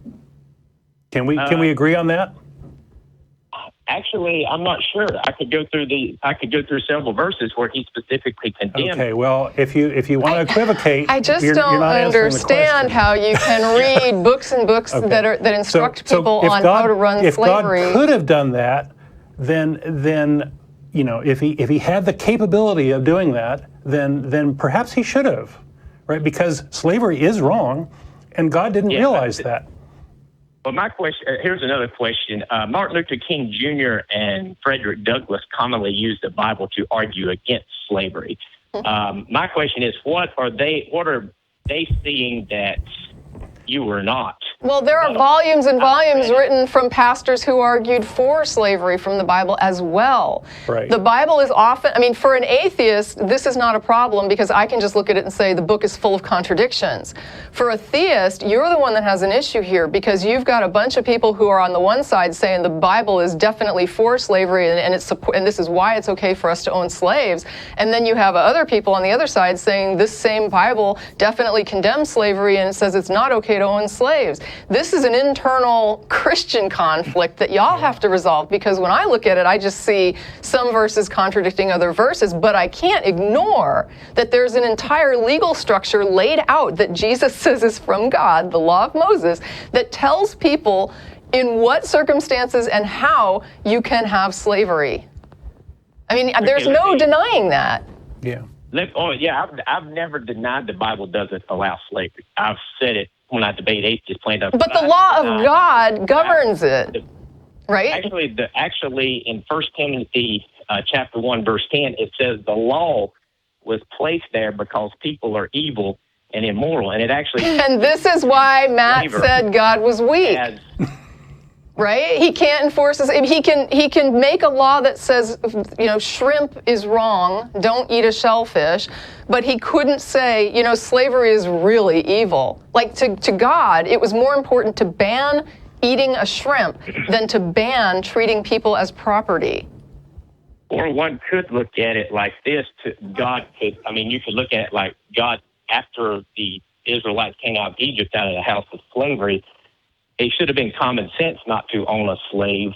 Can we agree on that?
Actually, I'm not sure. I could go through several verses where he specifically condemned.
Okay, well, if you want to equivocate,
I just
you're
don't
not
understand how you can read books and books
Okay.
that instruct people
if
on
God,
how to run
if
slavery.
God could have done that, then you know, if he had the capability of doing that, then perhaps he should have, right? Because slavery is wrong, and God didn't realize that.
Well, my question, here's another question. Martin Luther King Jr. and Frederick Douglass commonly used the Bible to argue against slavery. My question is, what are they seeing that you were not?
Well, there are volumes and volumes written from pastors who argued for slavery from the Bible as well.
Right.
The Bible is often, I mean, for an atheist, this is not a problem because I can just look at it and say the book is full of contradictions. For a theist, you're the one that has an issue here because you've got a bunch of people who are on the one side saying the Bible is definitely for slavery and this is why it's okay for us to own slaves. And then you have other people on the other side saying this same Bible definitely condemns slavery and it says it's not okay to own slaves. This is an internal Christian conflict that y'all have to resolve because when I look at it, I just see some verses contradicting other verses, but I can't ignore that there's an entire legal structure laid out that Jesus says is from God, the law of Moses, that tells people in what circumstances and how you can have slavery. I mean, there's no denying that.
Yeah.
I've never denied the Bible doesn't allow slavery. I've said it when I debate atheists.
But the law of God governs it, right?
Actually, in 1 Timothy chapter 1, verse 10, it says the law was placed there because people are evil and immoral, and it actually. And
this is why Matt said God was weak. Right? He can't enforce this. He can make a law that says, you know, shrimp is wrong, don't eat a shellfish, but he couldn't say, you know, slavery is really evil. Like to God, it was more important to ban eating a shrimp than to ban treating people as property.
Or one could look at it like this: you could look at it like God, after the Israelites came out of Egypt, out of the house of slavery. It should have been common sense not to own a slave.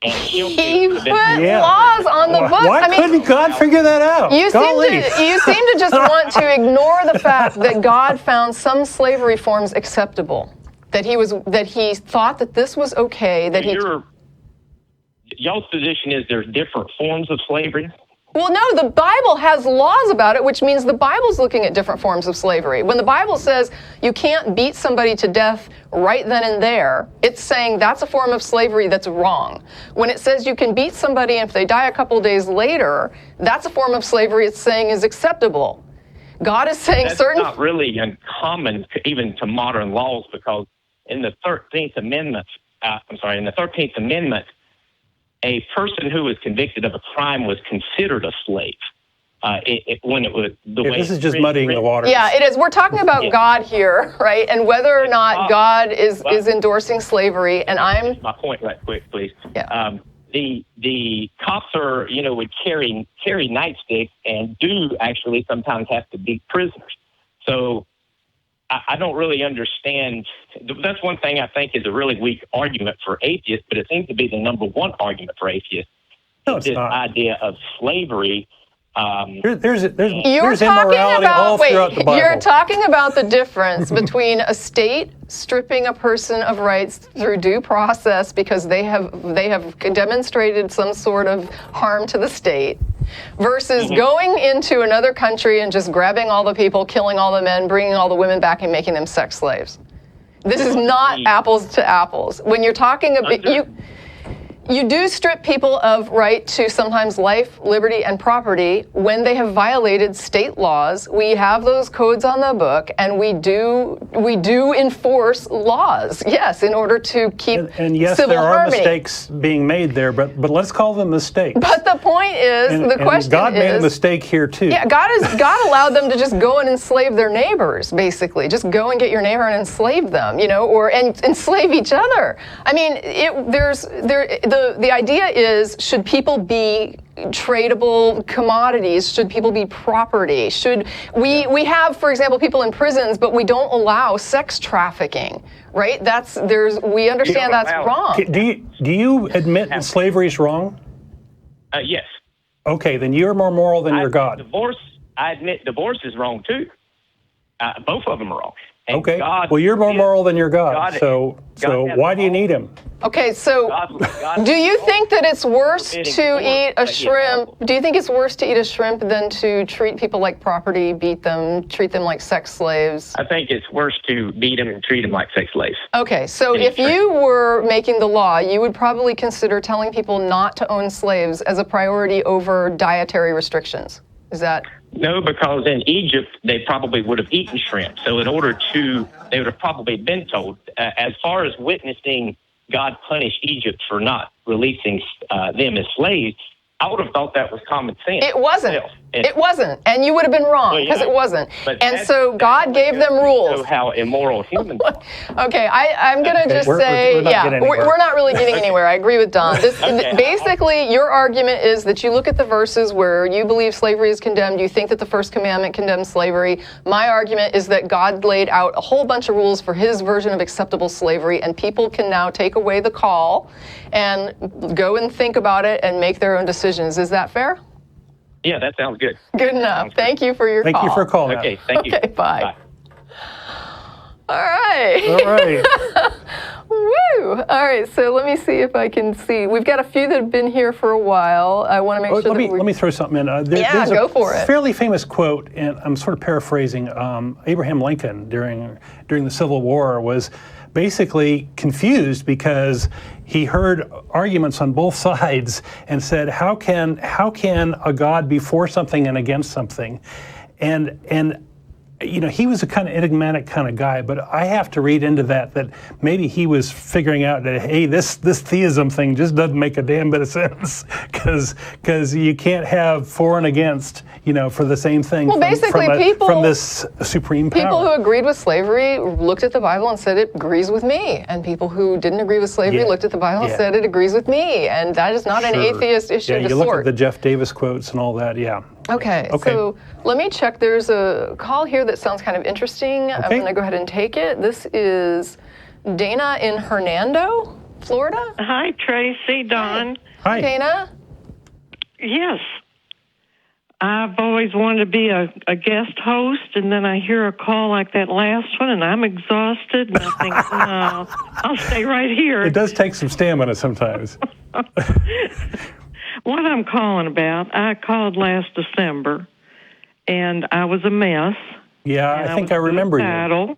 And
he put laws on the books.
Why couldn't God figure that out?
You seem to just want to ignore the fact that God found some slavery forms acceptable. That he thought that this was okay, that
y'all's position is there's different forms of slavery?
Well, no, the Bible has laws about it, which means the Bible's looking at different forms of slavery. When the Bible says you can't beat somebody to death right then and there, it's saying that's a form of slavery that's wrong. When it says you can beat somebody and if they die a couple days later, that's a form of slavery it's saying is acceptable. God is saying
that's not really uncommon even to modern laws, because in the 13th Amendment, a person who was convicted of a crime was considered a slave.
This is just muddying the water.
Yeah, it is. We're talking about God here, right? And whether or not God is endorsing slavery. And my
point right quick, please.
Yeah.
The cops would carry nightsticks and do actually sometimes have to beat prisoners. So I don't really understand. That's one thing I think is a really weak argument for atheists, but it seems to be the number one argument for atheists.
No, it's not.
Idea of slavery.
There's immorality all throughout the Bible.
You're talking about the difference between a state stripping a person of rights through due process because they have demonstrated some sort of harm to the state, versus going into another country and just grabbing all the people, killing all the men, bringing all the women back and making them sex slaves. This is not apples to apples. When you're talking about you do strip people of right to sometimes life, liberty, and property when they have violated state laws. We have those codes on the book, and we do enforce laws, yes, in order to keep
and yes,
civil
there are
harmony.
mistakes being made there, but let's call them mistakes.
But the point is, the question
God
is,
made a mistake here too.
Yeah, God allowed them to just go and enslave their neighbors, basically. Just go and get your neighbor and enslave them, and enslave each other. I mean, the idea is, should people be tradable commodities? Should people be property? Should we have, for example, people in prisons, but we don't allow sex trafficking, right? We understand that's wrong.
Do you admit that slavery is wrong?
Yes.
Okay, then you're more moral than your God.
I admit divorce is wrong too. Both of them are wrong. And
okay. Well, you're more moral than your God. So why do you need him?
Okay, so do you think that it's worse to eat a shrimp? Do you think it's worse to eat a shrimp than to treat people like property, beat them, treat them like sex slaves?
I think it's worse to beat them and treat them like sex slaves.
Okay, so if you were making the law, you would probably consider telling people not to own slaves as a priority over dietary restrictions. Is that?
No, because in Egypt, they probably would have eaten shrimp. So they would have probably been told, as far as witnessing God punish Egypt for not releasing them as slaves, I would have thought that was common sense.
It wasn't. It wasn't. And you would have been wrong because it wasn't. And so God gave them rules.
Show how immoral humans are.
Okay, I'm going to just say, we're not really getting anywhere. I agree with Don. Basically, your argument is that you look at the verses where you believe slavery is condemned, you think that the first commandment condemns slavery. My argument is that God laid out a whole bunch of rules for his version of acceptable slavery, and people can now take away the call and go and think about it and make their own decisions. Is that fair?
Yeah, that sounds good.
Good enough. Thank you for your call.
Thank you for calling.
Okay, thank you.
Okay, bye. All right.
All right.
Woo! All right, so let me see if I can see. We've got a few that have been here for a while. I want to make sure
let me throw something in.
There's go for it.
Fairly famous quote, and I'm sort of paraphrasing. Abraham Lincoln during the Civil War was basically confused because he heard arguments on both sides and said, how can a God be for something and against something? And he was a kind of enigmatic kind of guy, but I have to read into that maybe he was figuring out that, hey, this theism thing just doesn't make a damn bit of sense because you can't have for and against, for the same thing from this supreme power.
People who agreed with slavery looked at the Bible and said it agrees with me, and people who didn't agree with slavery looked at the Bible and said it agrees with me, and that is not an atheist issue to
sort. Yeah, you look at the Jeff Davis quotes and all that,
Okay, so let me check. There's a call here that sounds kind of interesting. I'm going to go ahead and take it. This is Dana in Hernando, Florida.
Hi, Tracie, Don.
Hi.
Dana.
Yes. I've always wanted to be a guest host, and then I hear a call like that last one, and I'm exhausted, and I think, no, I'll stay right here.
It does take some stamina sometimes.
What I'm calling about, I called last December, and I was a mess.
Yeah, I think I remember you.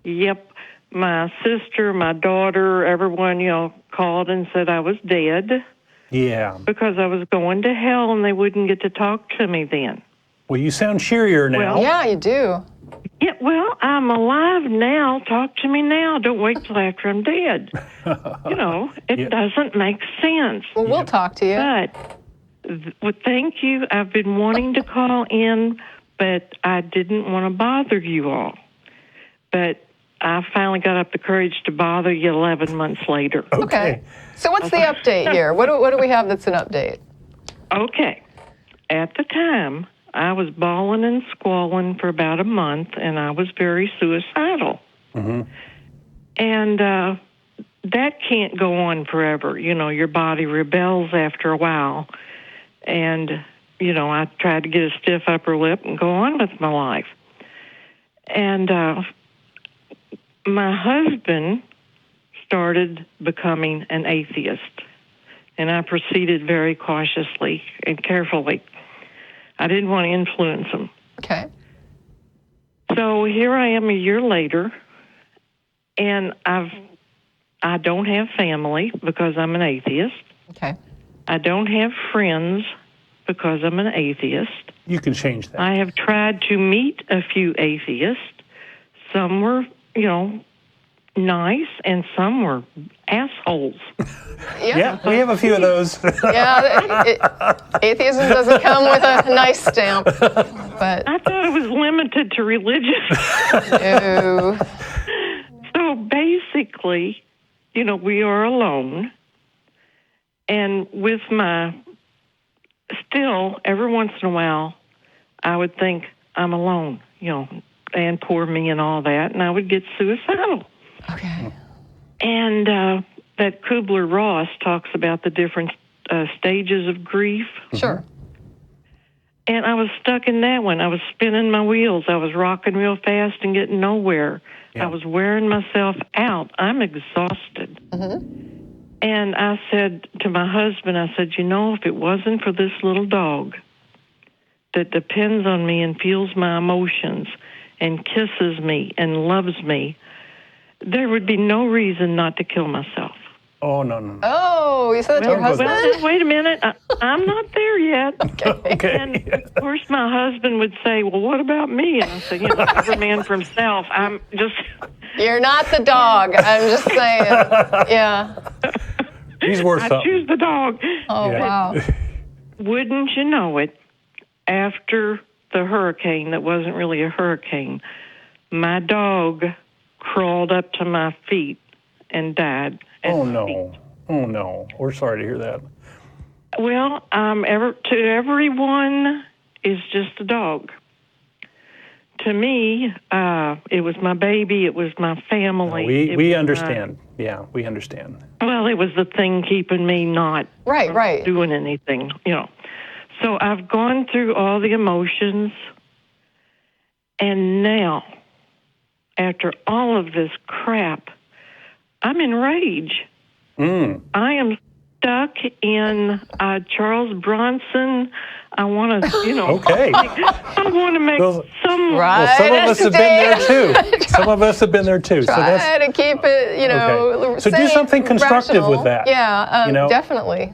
Yep. My sister, my daughter, everyone, called and said I was dead.
Yeah.
Because I was going to hell and they wouldn't get to talk to me then.
Well, you sound cheerier now.
Well,
yeah, you do.
Yeah, well, I'm alive now. Talk to me now. Don't wait till after I'm dead. It doesn't make sense.
Well, we'll talk to you.
But, thank you. I've been wanting to call in, but I didn't want to bother you all. But I finally got up the courage to bother you 11 months later.
Okay. So what's the update here? What do we have that's an update?
Okay. At the time, I was bawling and squalling for about a month, and I was very suicidal.
Mm-hmm.
And that can't go on forever. Your body rebels after a while. And, I tried to get a stiff upper lip and go on with my life. And my husband started becoming an atheist, and I proceeded very cautiously and carefully. I didn't want to influence him.
Okay.
So here I am a year later, and I don't have family because I'm an atheist.
Okay.
I don't have friends because I'm an atheist.
You can change that.
I have tried to meet a few atheists. Some were, nice, and some were assholes.
Yeah, we have a few of those.
Atheism doesn't come with a nice stamp. But
I thought it was limited to religion.
No.
So basically, we are alone. And with still, every once in a while, I would think I'm alone, and poor me and all that, and I would get suicidal.
Okay.
And that Kubler-Ross talks about the different stages of grief.
Sure.
And I was stuck in that one. I was spinning my wheels. I was rocking real fast and getting nowhere. Yeah. I was wearing myself out. I'm exhausted.
Mm-hmm.
And I said to my husband, if it wasn't for this little dog that depends on me and feels my emotions and kisses me and loves me, there would be no reason not to kill myself.
Oh, no.
Oh, you said that to your husband?
Well, wait a minute. I'm not there yet.
Okay.
And, of course, my husband would say, well, what about me? And I said, every man for himself. I'm just...
You're not the dog. I'm just saying. Yeah.
He's worth something.
I choose the dog.
Oh, yeah. Wow.
Wouldn't you know it, after the hurricane that wasn't really a hurricane, my dog crawled up to my feet and died.
Oh, no. Oh, no. We're sorry to hear that.
Well, to everyone is just a dog. To me, it was my baby. It was my family.
No, we understand. We understand.
Well, it was the thing keeping me not doing anything, So I've gone through all the emotions, and now, after all of this crap, I'm enraged. I am stuck in Charles Bronson. I want to,
Okay.
I want to make some...
Right.
Well, some of us have been there, too. Some of us have been there, too.
Try to keep it,
okay. So
safe,
do something constructive
rational.
with that.
Yeah, definitely.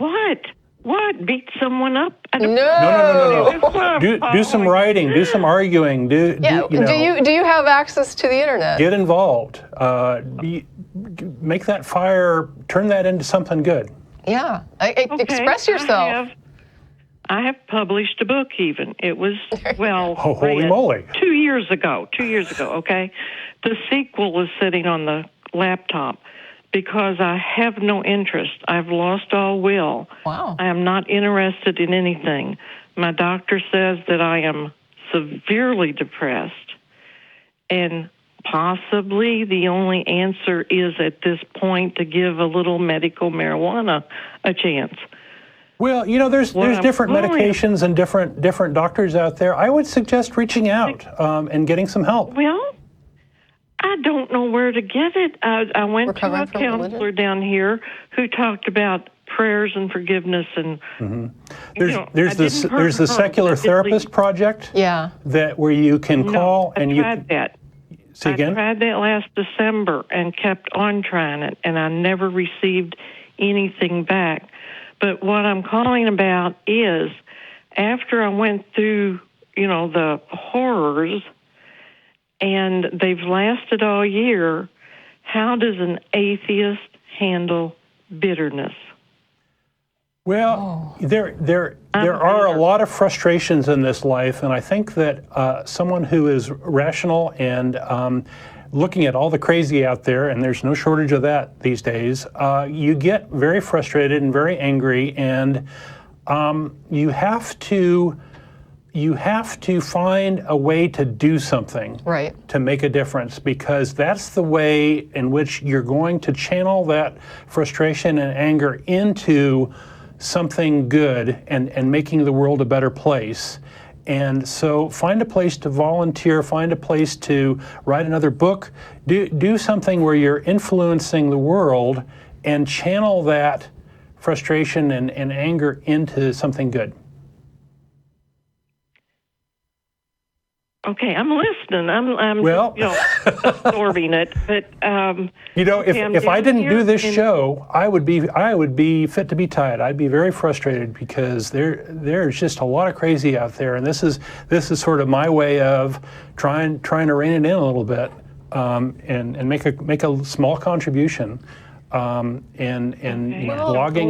What? Beat someone up?
No.
Do some writing. Do some arguing. Do
you have access to the internet?
Get involved. Make that fire. Turn that into something good.
Yeah. Express yourself.
I have published a book. Even it was
holy moly!
2 years ago. Okay, the sequel is sitting on the laptop. Because I have no interest. I've lost all will.
Wow.
I am not interested in anything. My doctor says that I am severely depressed. And possibly the only answer is at this point to give a little medical marijuana a chance.
Well, there's different medications and different doctors out there. I would suggest reaching out and getting some help.
Well, I don't know where to get it. I went to a counselor down here who talked about prayers and forgiveness and
there's the Secular Therapist Project.
Yeah.
Where you can call and you
tried that.
Say again?
I tried that last December and kept on trying it, and I never received anything back. But what I'm calling about is after I went through, the horrors, and they've lasted all year, how does an atheist handle bitterness?
Well, there are a lot of frustrations in this life, and I think that someone who is rational and looking at all the crazy out there, and there's no shortage of that these days, you get very frustrated and very angry, and you have to find a way to do something to make a difference, because that's the way in which you're going to channel that frustration and anger into something good and making the world a better place. And so find a place to volunteer, find a place to write another book, do something where you're influencing the world and channel that frustration and anger into something good.
Okay, I'm listening. I'm absorbing it. But
if I didn't do this show, I would be fit to be tied. I'd be very frustrated because there's just a lot of crazy out there, and this is sort of my way of trying to rein it in a little bit and make a small contribution. Blogging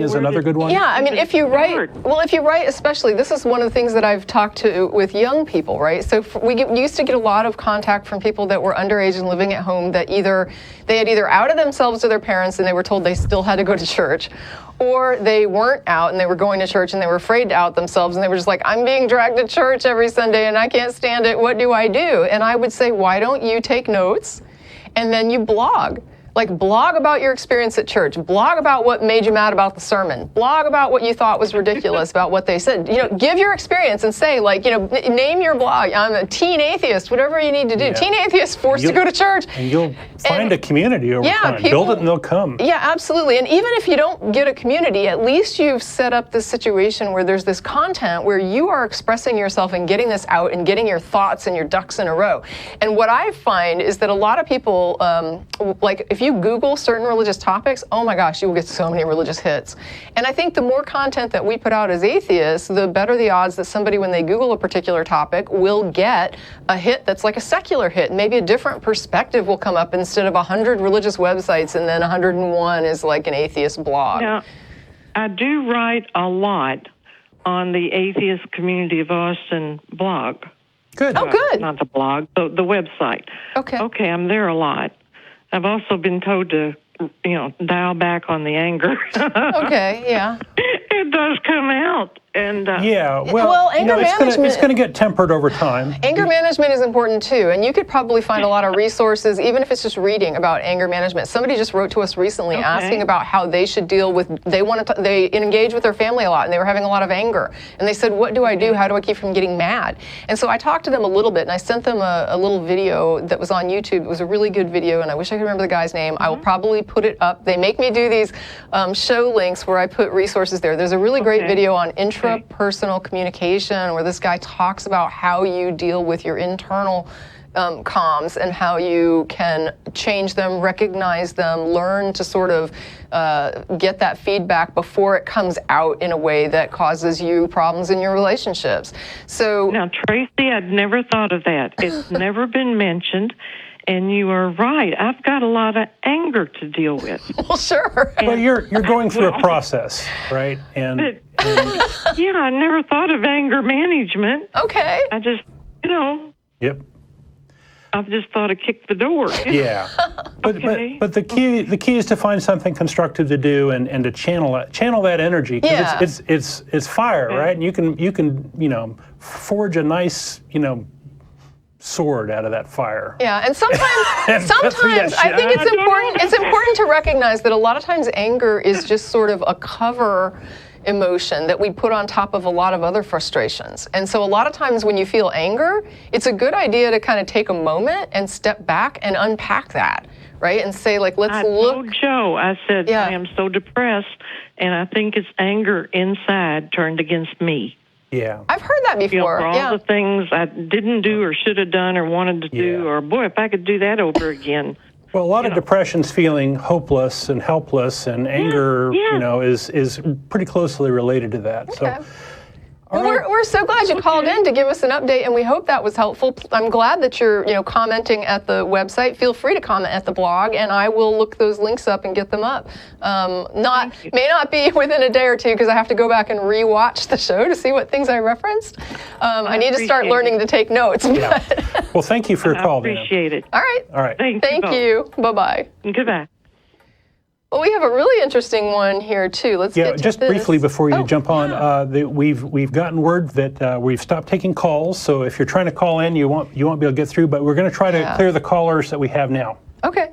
is another good one.
Yeah, I mean, if you write, especially, this is one of the things that I've talked to with young people, right? So we used to get a lot of contact from people that were underage and living at home that they had either outed themselves to their parents and they were told they still had to go to church, or they weren't out and they were going to church and they were afraid to out themselves and they were just like, I'm being dragged to church every Sunday and I can't stand it. What do I do? And I would say, why don't you take notes and then you blog? Like, blog about your experience at church. Blog about what made you mad about the sermon. Blog about what you thought was ridiculous about what they said. Give your experience and say, name your blog. I'm a teen atheist, whatever you need to do. Yeah. Teen atheist forced to go to church.
And you'll find a community over time. Build it and they'll come.
Yeah, absolutely. And even if you don't get a community, at least you've set up this situation where there's this content where you are expressing yourself and getting this out and getting your thoughts and your ducks in a row. And what I find is that a lot of people, if you Google certain religious topics, oh my gosh, you will get so many religious hits. And I think the more content that we put out as atheists, the better the odds that somebody, when they Google a particular topic, will get a hit that's like a secular hit. Maybe a different perspective will come up instead of 100 religious websites and then 101 is like an atheist blog.
Now, I do write a lot on the Atheist Community of Austin blog.
Good.
Oh, good.
Not the blog, the website.
Okay.
Okay, I'm there a lot. I've also been told to, dial back on the anger.
Okay, yeah.
It does come out. And
anger management,
it's going to get tempered over time.
Anger management is important too, and you could probably find a lot of resources, even if it's just reading about anger management. Somebody just wrote to us recently asking about how they should deal with. They engage with their family a lot, and they were having a lot of anger. And they said, "What do I do? How do I keep from getting mad?" And so I talked to them a little bit, and I sent them a little video that was on YouTube. It was a really good video, and I wish I could remember the guy's name. I will probably put it up. They make me do these show links where I put resources there. There's a really great video on intrapersonal communication where this guy talks about how you deal with your internal comms and how you can change them, recognize them, learn to sort of get that feedback before it comes out in a way that causes you problems in your relationships. So
now, Tracie, I'd never thought of that. It's never been mentioned. And you are right. I've got a lot of anger to deal with.
Well, sure.
Well, you're going through a process, right?
Yeah, I never thought of anger management.
Okay.
I just,
Yep.
I've just thought of kick the door.
Yeah. But the key is to find something constructive to do and to channel that energy, because it's fire, right? And you can forge a nice sword out of that fire.
Yeah, and sometimes I think it's important to recognize that a lot of times anger is just sort of a cover. emotion that we put on top of a lot of other frustrations. And so a lot of times when you feel anger, it's a good idea to kind of take a moment and step back and unpack that, right? And say, like, let's look.
I told Joe, I said,
Yeah.
I am so depressed, and I think it's anger inside turned against me.
Yeah.
I've heard that before.
For all the things I didn't do or should have done or wanted to do, or boy, if I could do that over again.
Well, a lot of depression's feeling hopeless and helpless, and anger, is pretty closely related to that.
Okay.
So,
Well, we're so glad you called in to give us an update, and we hope that was helpful. I'm glad that you're, commenting at the website. Feel free to comment at the blog, and I will look those links up and get them up. May not be within a day or two because I have to go back and rewatch the show to see what things I referenced. I need to start learning to take notes.
Yeah. Well, thank you for your call, Dan.
Appreciate it.
All right.
All right.
Thank you. Bye-bye.
Goodbye.
Well, we have a really interesting one here too. Let's get to
just
this.
briefly before you jump on, we've gotten word that we've stopped taking calls. So if you're trying to call in, you won't be able to get through. But we're going to try to clear the callers that we have now.
Okay.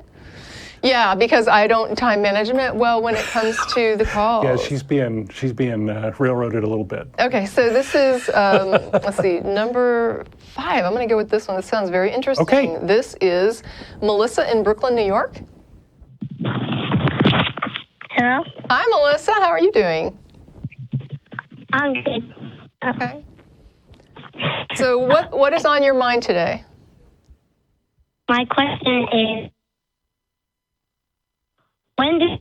Yeah, because I don't time management well when it comes to the calls.
Yeah, she's being railroaded a little bit.
Okay, so this is let's see, number 5. I'm going to go with this one. This sounds very interesting.
Okay.
This is Melissa in Brooklyn, New York.
Hello?
Hi, Melissa. How are you doing?
I'm good.
Okay. So what is on your mind today?
My question is, when did...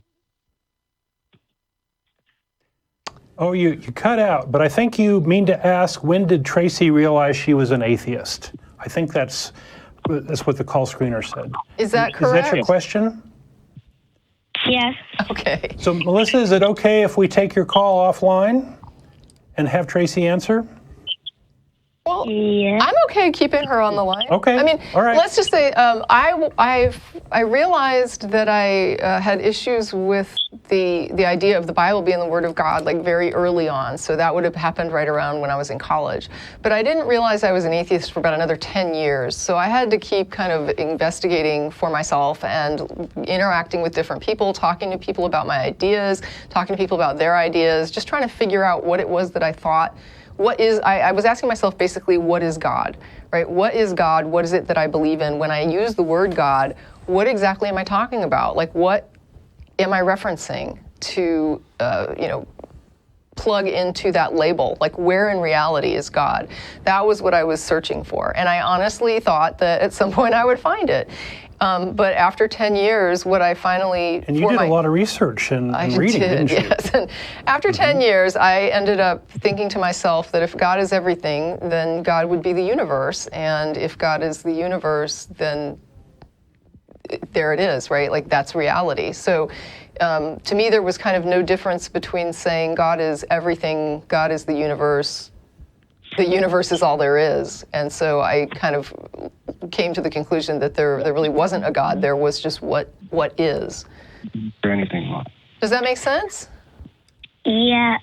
Oh, you cut out, but I think you mean to ask, when did Tracie realize she was an atheist? I think that's what the call screener said.
Is that correct?
Is that your question?
Yes.
Okay.
So, Melissa, is it okay if we take your call offline and have Tracie answer?
Well,
Yeah.
I'm okay keeping her on the line.
Okay.
I mean,
All right.
let's just say I realized that I had issues with the idea of the Bible being the Word of God like very early on. So that would have happened right around when I was in college. But I didn't realize I was an atheist for about another 10 years. So I had to keep kind of investigating for myself and interacting with different people, talking to people about my ideas, talking to people about their ideas, just trying to figure out what it was that I thought. I was asking myself basically, what is God, right? What is God? What is it that I believe in? When I use the word God, what exactly am I talking about? Like, what am I referencing to, plug into that label? Like, where in reality is God? That was what I was searching for. And I honestly thought that at some point I would find it. But after 10 years, what I finally...
And you did a lot of research and reading, didn't you?
Yes. And after 10 years, I ended up thinking to myself that if God is everything, then God would be the universe. And if God is the universe, then there it is, right? Like, that's reality. So to me, there was kind of no difference between saying God is everything, God is the universe is all there is. And so I kind of came to the conclusion that there really wasn't a God. There was just what is.
Or anything wrong.
Does that make sense?
Yeah.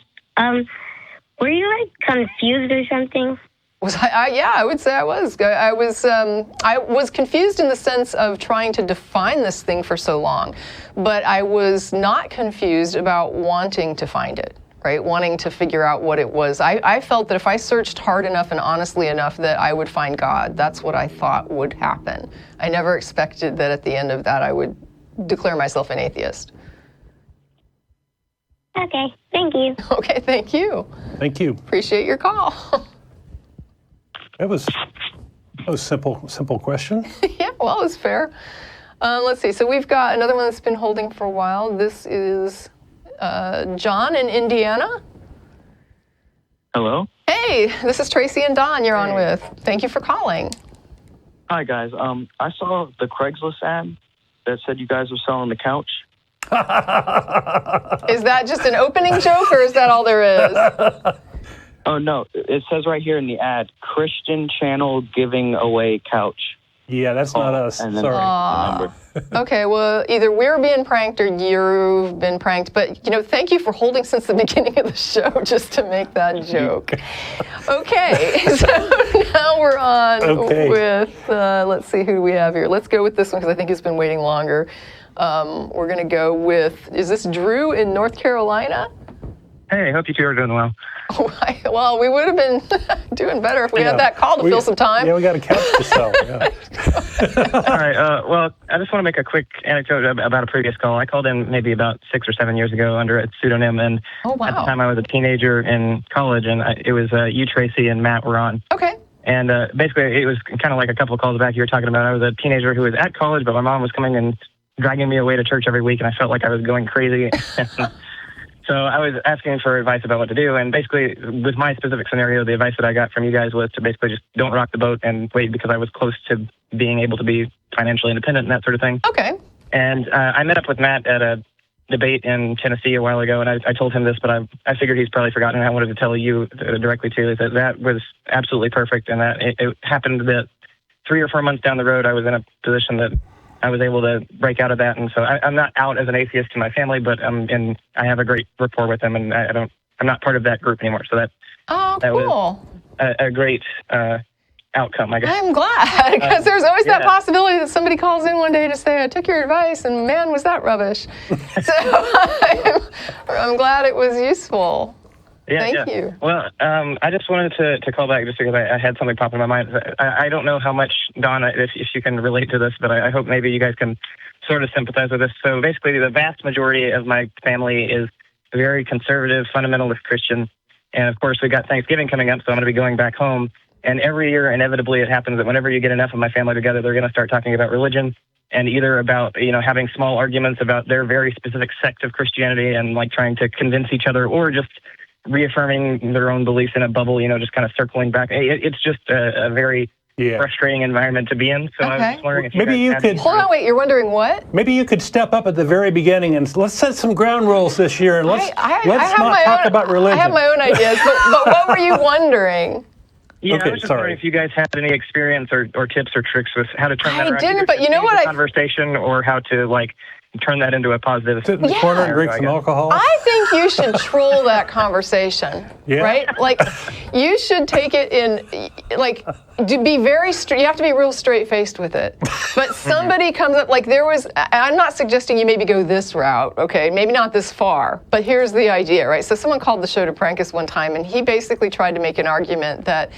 Were you, like, confused or something?
Was I? Yeah, I would say I was. I was confused in the sense of trying to define this thing for so long, but I was not confused about wanting to find it. Right, wanting to figure out what it was. I felt that if I searched hard enough and honestly enough that I would find God. That's what I thought would happen. I never expected that at the end of that I would declare myself an atheist.
Okay, thank you.
Okay, thank you.
Thank you.
Appreciate your call.
That was a simple question.
Yeah, well, it was fair. Let's see. So we've got another one that's been holding for a while. This is John in Indiana.
Hello?
Hey, this is Tracie and Don you're on with. Thank you for calling.
Hi, guys. I saw the Craigslist ad that said you guys were selling the couch.
Is that just an opening joke, or is that all there is?
Oh, no. It says right here in the ad, Christian channel giving away couch.
Yeah, that's not us.
And then
Sorry.
Okay, well, either we're being pranked or you've been pranked. But, thank you for holding since the beginning of the show just to make that joke. Okay, so now we're on with, let's see, who do we have here? Let's go with this one because I think it's been waiting longer. We're going to go with, is this Drew in North Carolina?
Hey, I hope you two are doing well.
Well, we would have been doing better if we had that call to fill some time.
Yeah, we got a couch to sell. Yeah.
All right. Well, I just want to make a quick anecdote about a previous call. I called in maybe about 6 or 7 years ago under a pseudonym, and at the time I was a teenager in college, and it was you, Tracie, and Matt were on.
Okay.
And basically, it was kind of like a couple of calls back you were talking about. I was a teenager who was at college, but my mom was coming and dragging me away to church every week, and I felt like I was going crazy. So I was asking for advice about what to do, and basically, with my specific scenario, the advice that I got from you guys was to basically just don't rock the boat and wait, because I was close to being able to be financially independent and that sort of thing.
Okay.
And I met up with Matt at a debate in Tennessee a while ago, and I told him this, but I figured he's probably forgotten, and I wanted to tell you directly too, that was absolutely perfect, and that it happened that 3 or 4 months down the road, I was in a position that I was able to break out of that, and so I'm not out as an atheist to my family, but and I have a great rapport with them, and I'm not part of that group anymore. So that
cool.
was a great outcome, I guess.
I'm glad, because there's always that possibility that somebody calls in one day to say, I took your advice, and man, was that rubbish. So I'm glad it was useful. Thank you.
Well, I just wanted to call back just because I had something pop in my mind. I don't know how much, Donna, if you can relate to this, but I hope maybe you guys can sort of sympathize with this. So basically, the vast majority of my family is very conservative, fundamentalist Christian. And of course, we got Thanksgiving coming up, so I'm going to be going back home. And every year, inevitably, it happens that whenever you get enough of my family together, they're going to start talking about religion, and either about, having small arguments about their very specific sect of Christianity and like trying to convince each other, or just reaffirming their own beliefs in a bubble, just kind of circling back. It's just a very frustrating environment to be in. So I was just wondering if
maybe you could...
Hold on, wait, you're wondering what?
Maybe you could step up at the very beginning and let's set some ground rules this year, and let's not talk about religion.
I have my own ideas, but what were you wondering?
Yeah, I was just wondering if you guys had any experience or tips or tricks with how to turn that around.
I didn't, but you know what?
Conversation, or how to turn that into a positive.
Sit in the corner and drink some alcohol.
I think you should troll that conversation, right? Like, you should take it in, to be very straight. You have to be real straight-faced with it. But somebody comes up, I'm not suggesting you maybe go this route, okay? Maybe not this far, but here's the idea, right? So someone called the show to prank us one time, and he basically tried to make an argument that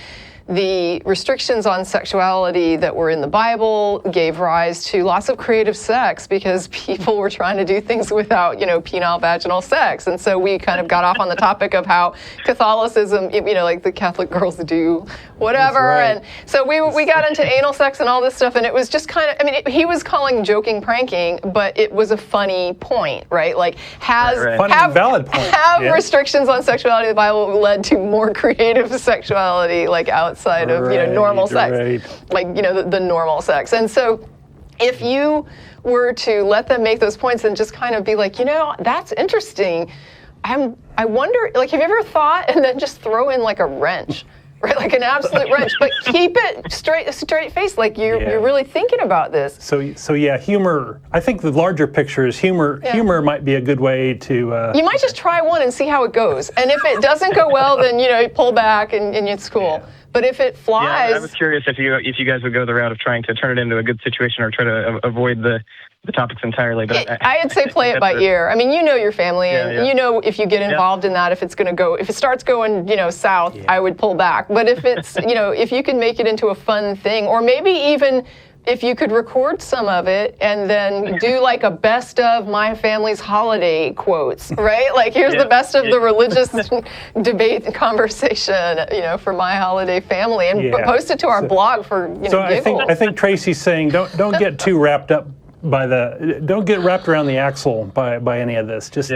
the restrictions on sexuality that were in the Bible gave rise to lots of creative sex because people were trying to do things without, penile vaginal sex. And so we kind of got off on the topic of how Catholicism, like the Catholic girls do whatever. Right. And so we got into anal sex and all this stuff, and it was just kind of, he was calling joking pranking, but it was a funny point, right? Like,
funny and valid point.
Have restrictions on sexuality in the Bible led to more creative sexuality, outside of normal sex, the normal sex. And so if you were to let them make those points and just kind of be like, that's interesting, I wonder, have you ever thought, and then just throw in a wrench, right? Like an absolute wrench, but keep it straight face, like you're really thinking about this.
So humor. I think the larger picture is humor. Yeah. Humor might be a good way to. You
might just try one and see how it goes, and if it doesn't go well, then you pull back and it's cool. Yeah. But if it flies,
I was curious if you guys would go the route of trying to turn it into a good situation or try to avoid the topics entirely. But
I'd say play it by ear. I mean, your family, and if you get involved in that, if it starts going, south, I would pull back. But if it's, if you can make it into a fun thing, or maybe even if you could record some of it and then do a best of my family's holiday quotes, right? Like, here's the best of the religious debate and conversation, for my holiday family, and post it to our blog for,
So
giggles.
I think Tracie's saying don't get too wrapped up don't get wrapped around the axle by any of this. Just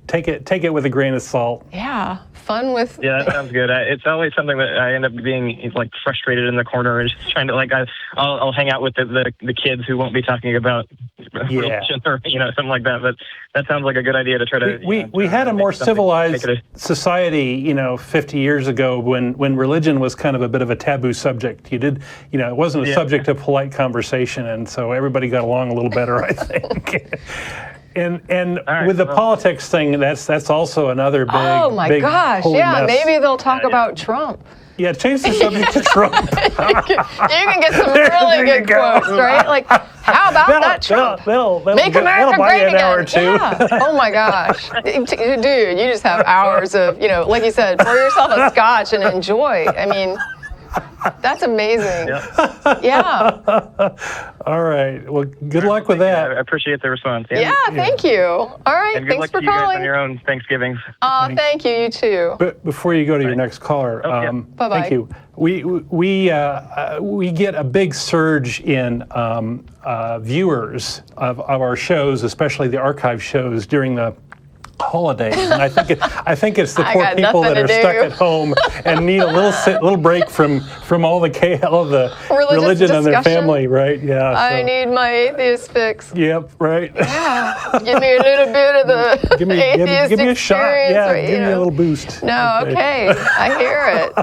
take it with a grain of salt.
Yeah, fun with.
Yeah, that sounds good. It's always something that I end up being frustrated in the corner and just trying to I'll hang out with the kids who won't be talking about religion or something like that. But that sounds like a good idea to try to.
We had a more civilized society 50 years ago when religion was kind of a bit of a taboo subject. It wasn't a subject of polite conversation, and so everybody got along a little better, I think. And
right,
with the
well.
politics thing, that's also another big.
Oh my
big
gosh!
holy
Yeah,
mess.
maybe they'll talk about Trump.
Yeah, change the subject to Trump.
You can get some really
There you
good
go.
quotes, right? Like, how about that Trump?
That'll
Make America
buy
great
you an hour or
again.
two.
Yeah. Oh my gosh, dude, you just have hours of, like you said, pour yourself a scotch and enjoy. I mean, that's amazing. Yeah.
All right. Well, good luck with
I
that.
appreciate the response.
Yeah. Thank you. All right.
And good
Thanks
luck
for
to you guys
calling.
on your own Thanksgivings.
Thank you. You too.
But before you go to your next caller,
Bye-bye.
thank you. We get a big surge in viewers of our shows, especially the archive shows during the holidays, and I think it's the
I
poor
got
people
nothing
that
to
are stuck
do.
at home and need a little break from all the religion and their
discussion.
family, right? Yeah.
I
so-
need my atheist fix.
Yep. Right.
Yeah. Give me a little bit of the
Give me
atheist
give me a shot.
experience,
Yeah.
right,
Give me a little boost.
No, okay. I hear it.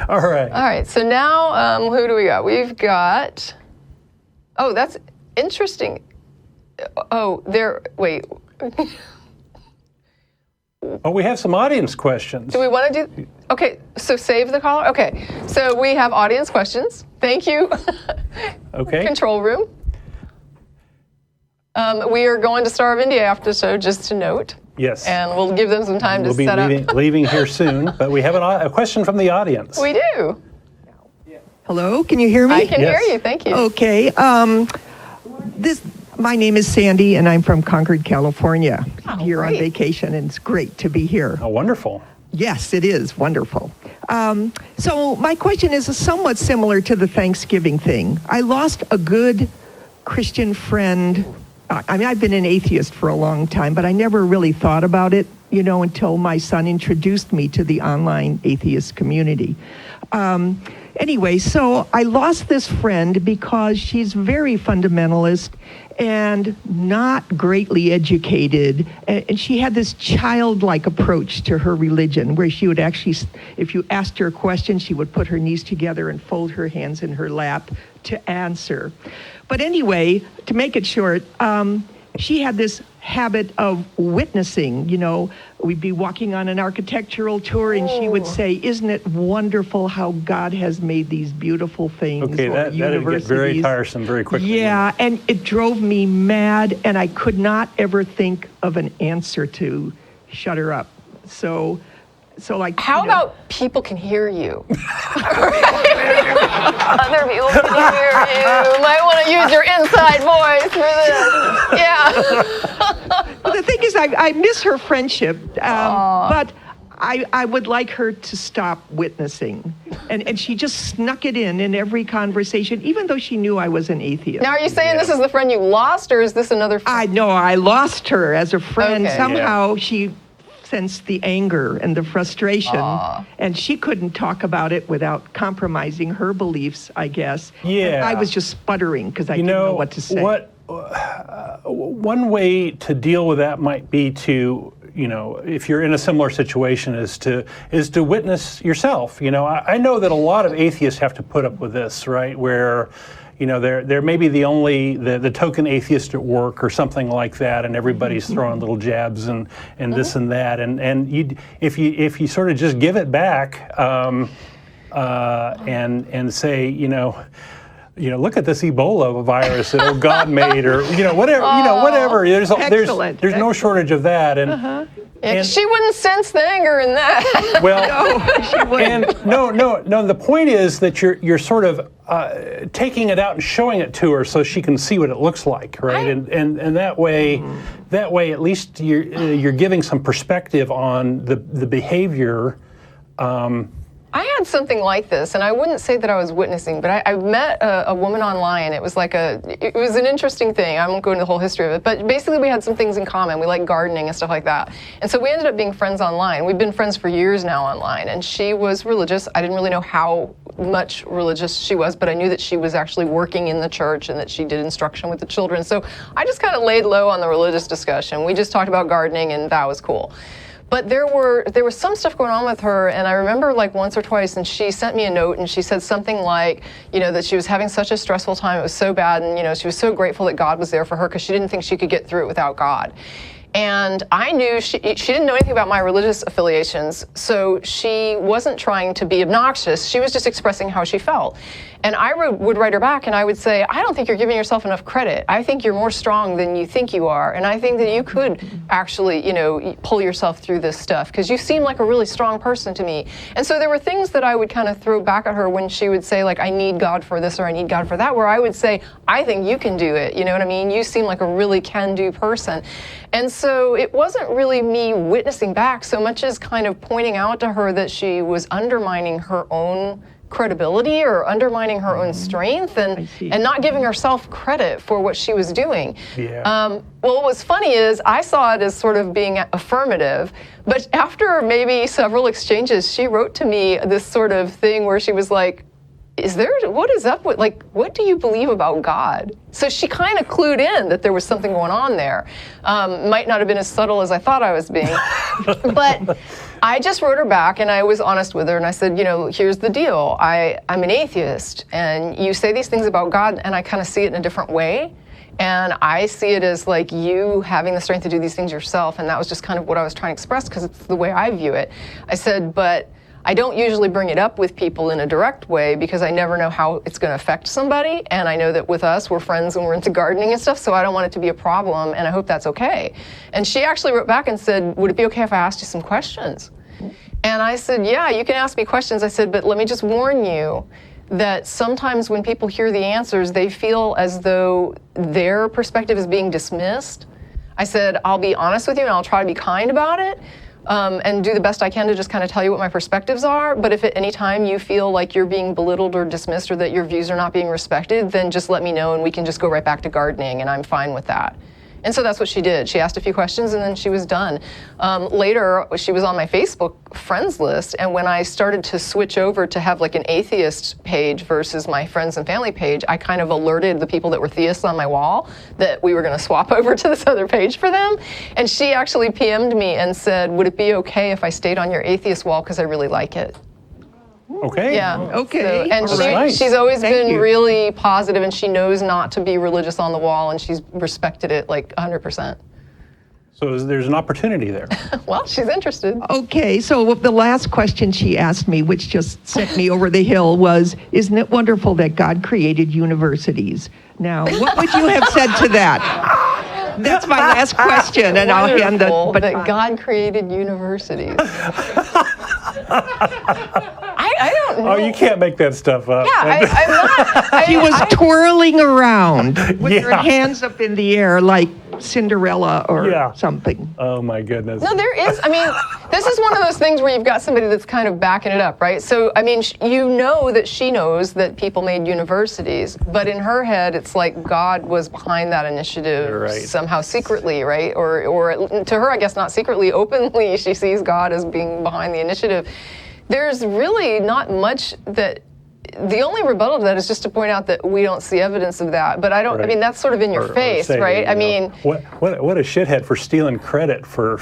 All right.
All right. So now, who do we got? We've got. Oh, that's interesting. Oh, wait.
Oh, we have some audience questions.
Do we want to do? Okay, so save the caller. Okay, so we have audience questions. Thank you.
Okay.
Control room. We are going to Star of India after the show, just to note.
Yes.
And we'll give them some time
We'll
to
be
set up.
leaving here soon, but we have a question from the audience.
We do.
Hello, can you hear me?
I can
Yes.
hear you. Thank you.
Okay. My name is Sandy, and I'm from Concord, California. Here on
great.
vacation, and it's great to be here.
Oh, wonderful.
Yes, it is wonderful. So my question is somewhat similar to the Thanksgiving thing. I lost a good Christian friend. I mean, I've been an atheist for a long time, but I never really thought about it, until my son introduced me to the online atheist community. Anyway, so I lost this friend because she's very fundamentalist and not greatly educated. And she had this childlike approach to her religion where she would actually, if you asked her a question, she would put her knees together and fold her hands in her lap to answer. But anyway, to make it short, she had this habit of witnessing. We'd be walking on an architectural tour and she would say, "Isn't it wonderful how God has made these beautiful things?"
Okay,
or
that'd get very
universities.
tiresome very quickly.
Yeah, and it drove me mad, and I could not ever think of an answer to shut her up. So like,
How about people can hear you? Other people can hear you. Might want to use your inside voice for this. Yeah.
Well, the thing is, I miss her friendship, but I would like her to stop witnessing. And she just snuck it in every conversation, even though she knew I was an atheist.
Now, are you saying this is the friend you lost, or is this another friend?
I know, I lost her as a friend.
Okay.
Somehow she sensed the anger and the frustration, and she couldn't talk about it without compromising her beliefs, I guess.
Yeah.
And I was just sputtering because I didn't know what to say.
One way to deal with that might be to, if you're in a similar situation, is to witness yourself. I know that a lot of atheists have to put up with this, right? Where, they're maybe the token atheist at work or something like that, and everybody's throwing little jabs and this and that, and if you sort of just give it back and say, look at this Ebola virus that God made, or whatever. There's no shortage of that, and
she wouldn't sense the anger in that.
well,
No, she wouldn't.
and no. The point is that you're sort of taking it out and showing it to her so she can see what it looks like, right? And that way at least you're giving some perspective on the behavior.
I had something like this, and I wouldn't say that I was witnessing, but I met a woman online. It was it was an interesting thing. I won't go into the whole history of it, but basically we had some things in common. We like gardening and stuff like that. And so we ended up being friends online. We've been friends for years now online, and she was religious. I didn't really know how much religious she was, but I knew that she was actually working in the church and that she did instruction with the children. So I just kind of laid low on the religious discussion. We just talked about gardening, and that was cool. But there was some stuff going on with her, and I remember like once or twice, and she sent me a note, and she said something like, that she was having such a stressful time, it was so bad, and she was so grateful that God was there for her because she didn't think she could get through it without God. And I knew she didn't know anything about my religious affiliations, so she wasn't trying to be obnoxious. She was just expressing how she felt. And I would write her back, and I would say, I don't think you're giving yourself enough credit. I think you're more strong than you think you are, and I think that you could actually, pull yourself through this stuff, because you seem like a really strong person to me. And so there were things that I would kind of throw back at her when she would say, like, I need God for this or I need God for that, where I would say, I think you can do it. You know what I mean? You seem like a really can-do person. And so it wasn't really me witnessing back so much as kind of pointing out to her that she was undermining her own credibility or undermining her own strength and not giving herself credit for what she was doing.
Yeah.
Well, what was funny is I saw it as sort of being affirmative, but after maybe several exchanges, she wrote to me this sort of thing where she was like, what is up with, like, what do you believe about God? So she kind of clued in that there was something going on there. Might not have been as subtle as I thought I was being, but I just wrote her back and I was honest with her and I said, here's the deal. I'm an atheist and you say these things about God and I kind of see it in a different way. And I see it as like you having the strength to do these things yourself. And that was just kind of what I was trying to express because it's the way I view it. I said, but I don't usually bring it up with people in a direct way because I never know how it's going to affect somebody. And I know that with us, we're friends and we're into gardening and stuff, so I don't want it to be a problem, and I hope that's okay. And she actually wrote back and said, would it be okay if I asked you some questions? And I said, yeah, you can ask me questions. I said, but let me just warn you that sometimes when people hear the answers, they feel as though their perspective is being dismissed. I said, I'll be honest with you and I'll try to be kind about it. And do the best I can to just kind of tell you what my perspectives are. But if at any time you feel like you're being belittled or dismissed or that your views are not being respected, then just let me know and we can just go right back to gardening, and I'm fine with that. And so that's what she did. She asked a few questions and then she was done. Later, she was on my Facebook friends list, and when I started to switch over to have like an atheist page versus my friends and family page, I kind of alerted the people that were theists on my wall that we were going to swap over to this other page for them. And she actually PM'd me and said, would it be okay if I stayed on your atheist wall because I really like it?
Okay.
Yeah.
Okay.
So, and she's always been really positive, and she knows not to be religious on the wall, and she's respected it like 100%.
So there's an opportunity there.
Well, she's interested.
Okay, so the last question she asked me, which just sent me over the hill, was, isn't it wonderful that God created universities? Now, what would you have said to that? That's my last question, and I'll hand the baton.
That God created universities. I don't know.
Oh, you can't make that stuff up.
Yeah, I'm not.
She was twirling around with her hands up in the air like Cinderella or something.
Oh, my goodness.
No, there is. I mean, this is one of those things where you've got somebody that's kind of backing it up, right? So, I mean, you know that she knows that people made universities, but in her head, it's like God was behind that initiative somehow secretly, right? Or to her, I guess not secretly, openly, she sees God as being behind the initiative. There's really not much that. The only rebuttal to that is just to point out that we don't see evidence of that. But I don't. I mean, that's sort of in your face, right? I mean,
what a shithead for stealing credit for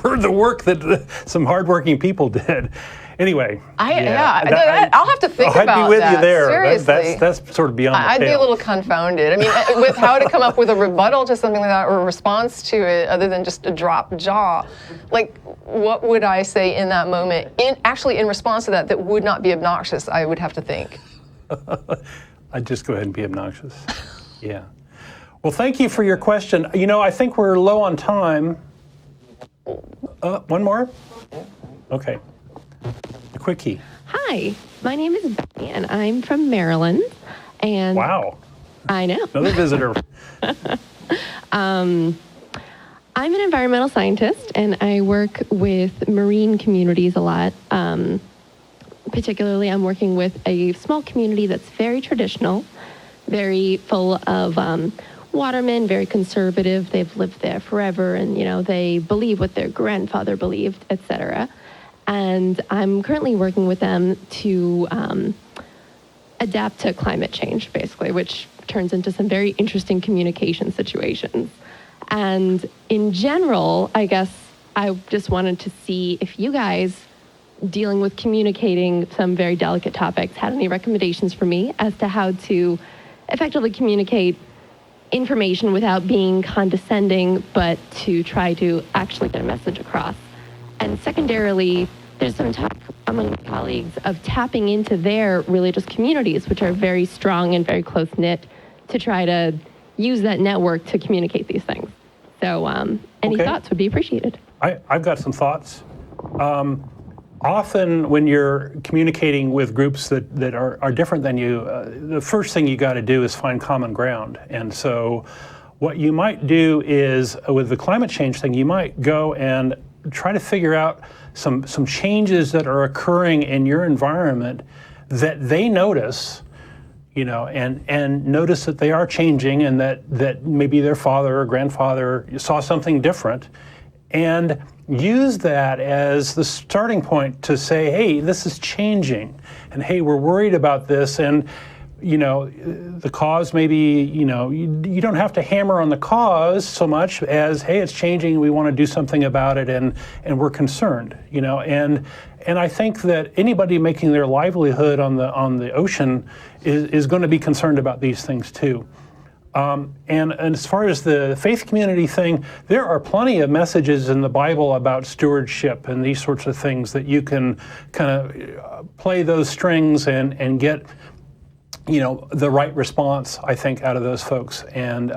the work that some hardworking people did. Anyway,
I'll have to think about that.
I'd be with you there.
Seriously.
That's sort of beyond the
I'd
pale.
be a little confounded. I mean, with how to come up with a rebuttal to something like that or a response to it other than just a drop jaw. Like, what would I say in that moment? In response to that would not be obnoxious, I would have to think.
I'd just go ahead and be obnoxious. Yeah. Well, thank you for your question. I think we're low on time. One more? Okay. A quickie.
Hi, my name is Becky, and I'm from Maryland. And
wow.
I know.
Another visitor.
I'm an environmental scientist, and I work with marine communities a lot. Particularly, I'm working with a small community that's very traditional, very full of watermen, very conservative. They've lived there forever, and they believe what their grandfather believed, etc. And I'm currently working with them to adapt to climate change, basically, which turns into some very interesting communication situations. And in general, I guess I just wanted to see if you guys, dealing with communicating some very delicate topics, had any recommendations for me as to how to effectively communicate information without being condescending, but to try to actually get a message across. And secondarily, there's some talk among colleagues of tapping into their religious communities, which are very strong and very close-knit, to try to use that network to communicate these things. So any thoughts would be appreciated.
I've got some thoughts. Often when you're communicating with groups that are different than you, the first thing you got to do is find common ground. And so what you might do is, with the climate change thing, you might go and try to figure out some changes that are occurring in your environment that they notice, and notice that they are changing, and that maybe their father or grandfather saw something different, and use that as the starting point to say, hey, this is changing, and hey, we're worried about this, and the cause maybe, you don't have to hammer on the cause so much as, hey, it's changing, we want to do something about it, and we're concerned, and I think that anybody making their livelihood on the ocean is going to be concerned about these things too. And as far as the faith community thing, there are plenty of messages in the Bible about stewardship and these sorts of things that you can kind of play those strings and get the right response, I think, out of those folks. And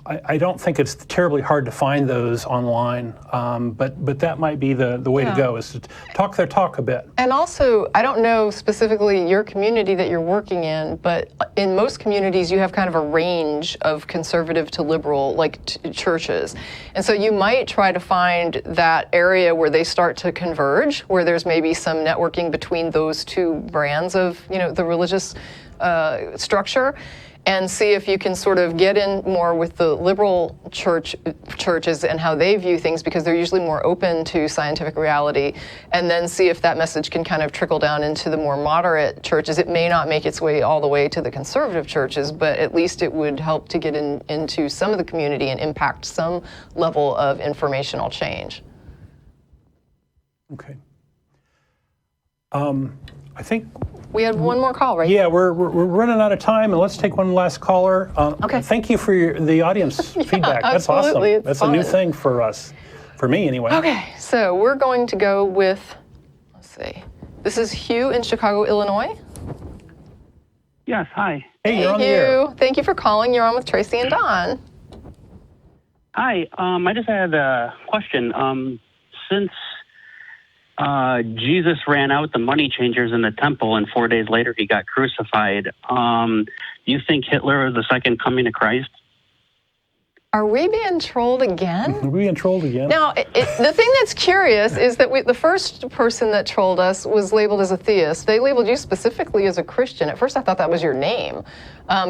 I don't think it's terribly hard to find those online, but that might be the way to go, is to talk their talk a bit.
And also, I don't know specifically your community that you're working in, but in most communities you have kind of a range of conservative to liberal, churches. And so you might try to find that area where they start to converge, where there's maybe some networking between those two brands of, the religious structure, and see if you can sort of get in more with the liberal churches and how they view things, because they're usually more open to scientific reality, and then see if that message can kind of trickle down into the more moderate churches. It may not make its way all the way to the conservative churches, but at least it would help to get into some of the community and impact some level of informational change.
Okay. I think
we had one more call, right?
Yeah, we're running out of time, and let's take one last caller.
Okay.
Thank you for the audience feedback. That's
absolutely.
awesome. That's fun. A new thing for us, for me anyway.
Okay, so we're going to go with, let's see, this is Hugh in Chicago, Illinois.
Yes, hi.
Hey, you're on the
Hugh.
air.
Thank you for calling. You're on with Tracie and Don.
Hi, I just had a question. Since Jesus ran out the money changers in the temple, and 4 days later he got crucified, do you think Hitler is the second coming of Christ?
Are we being trolled again?
Are we being trolled again?
Now, the thing that's curious is that the first person that trolled us was labeled as a theist. They labeled you specifically as a Christian. At first I thought that was your name,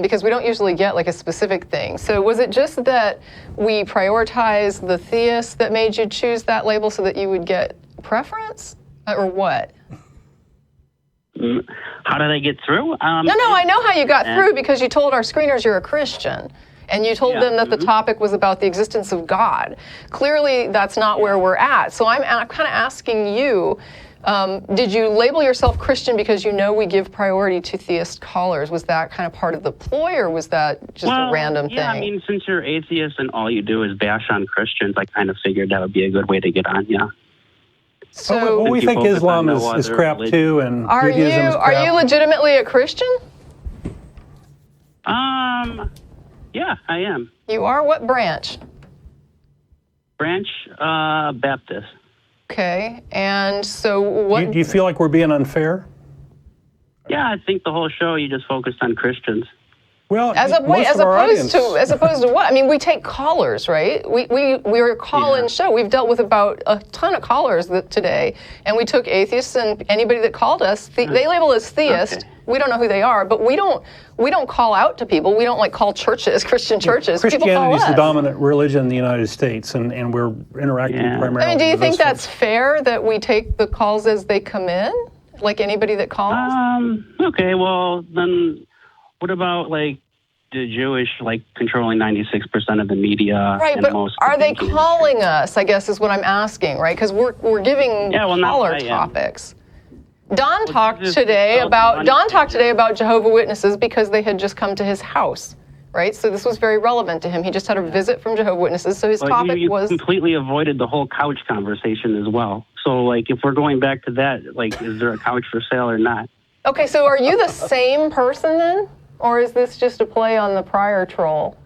because we don't usually get a specific thing. So was it just that we prioritized the theist that made you choose that label so that you would get preference, or what?
How did I get through?
No, I know how you got through, because you told our screeners you're a Christian. And you told them that the topic was about the existence of God. Clearly, that's not where we're at. So I'm kind of asking you, did you label yourself Christian because we give priority to theist callers? Was that kind of part of the ploy, or was that just a random thing?
Yeah, I mean, since you're atheist and all you do is bash on Christians, I kind of figured that would be a good way to get on, yeah.
So
we think Islam is crap too, and Judaism is crap.
Are you legitimately a Christian?
Yeah, I am.
You are? What branch?
Branch Baptist.
Okay, and so what?
Do you feel like we're being unfair?
Yeah, I think the whole show you just focused on Christians.
Well,
as opposed to what? I mean, we take callers, right? We're a call-in show. We've dealt with about a ton of callers today, and we took atheists and anybody that called us. They label us theist. Okay. We don't know who they are, but we don't call out to people. We don't call churches, Christian churches.
Christianity is the dominant religion in the United States, and we're interacting primarily.
I mean, do you think that's
folks.
fair that we take the calls as they come in, like anybody that calls?
Okay, well then, what about the Jewish, like, controlling 96% of the media.
Right,
and
but
most
are
of the
they
banking
calling us, I guess is what I'm asking, right? Because we're giving caller topics. Don talked today about Jehovah's Witnesses because they had just come to his house, right? So this was very relevant to him. He just had a visit from Jehovah's Witnesses, so his topic
you
was...
completely avoided the whole couch conversation as well. So, like, if we're going back to that, like, is there a couch for sale or not?
Okay, so are you the same person then? Or is this just a play on the prior troll?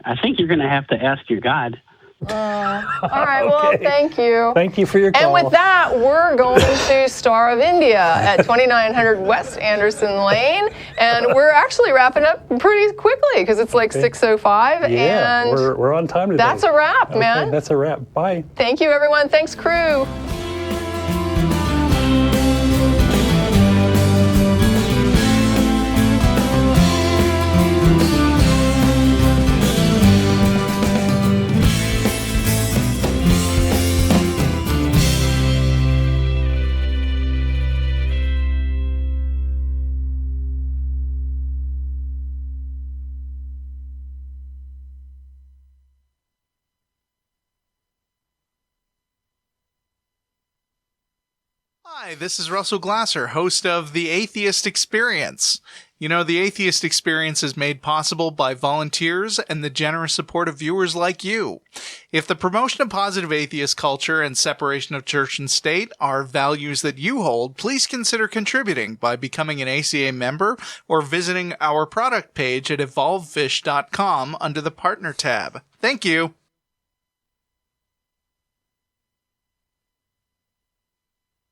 I think you're going to have to ask your God.
All right, well, thank you.
Thank you for your call.
And with that, we're going to Star of India at 2900 West Anderson Lane. And we're actually wrapping up pretty quickly because it's like 6:05.
Yeah,
and
we're on time today.
that's a wrap, man.
That's a wrap. Bye.
Thank you, everyone. Thanks, crew.
Hi, this is Russell Glasser, host of The Atheist Experience. You know, The Atheist Experience is made possible by volunteers and the generous support of viewers like you. If the promotion of positive atheist culture and separation of church and state are values that you hold, please consider contributing by becoming an ACA member or visiting our product page at evolvefish.com under the Partner tab. Thank you.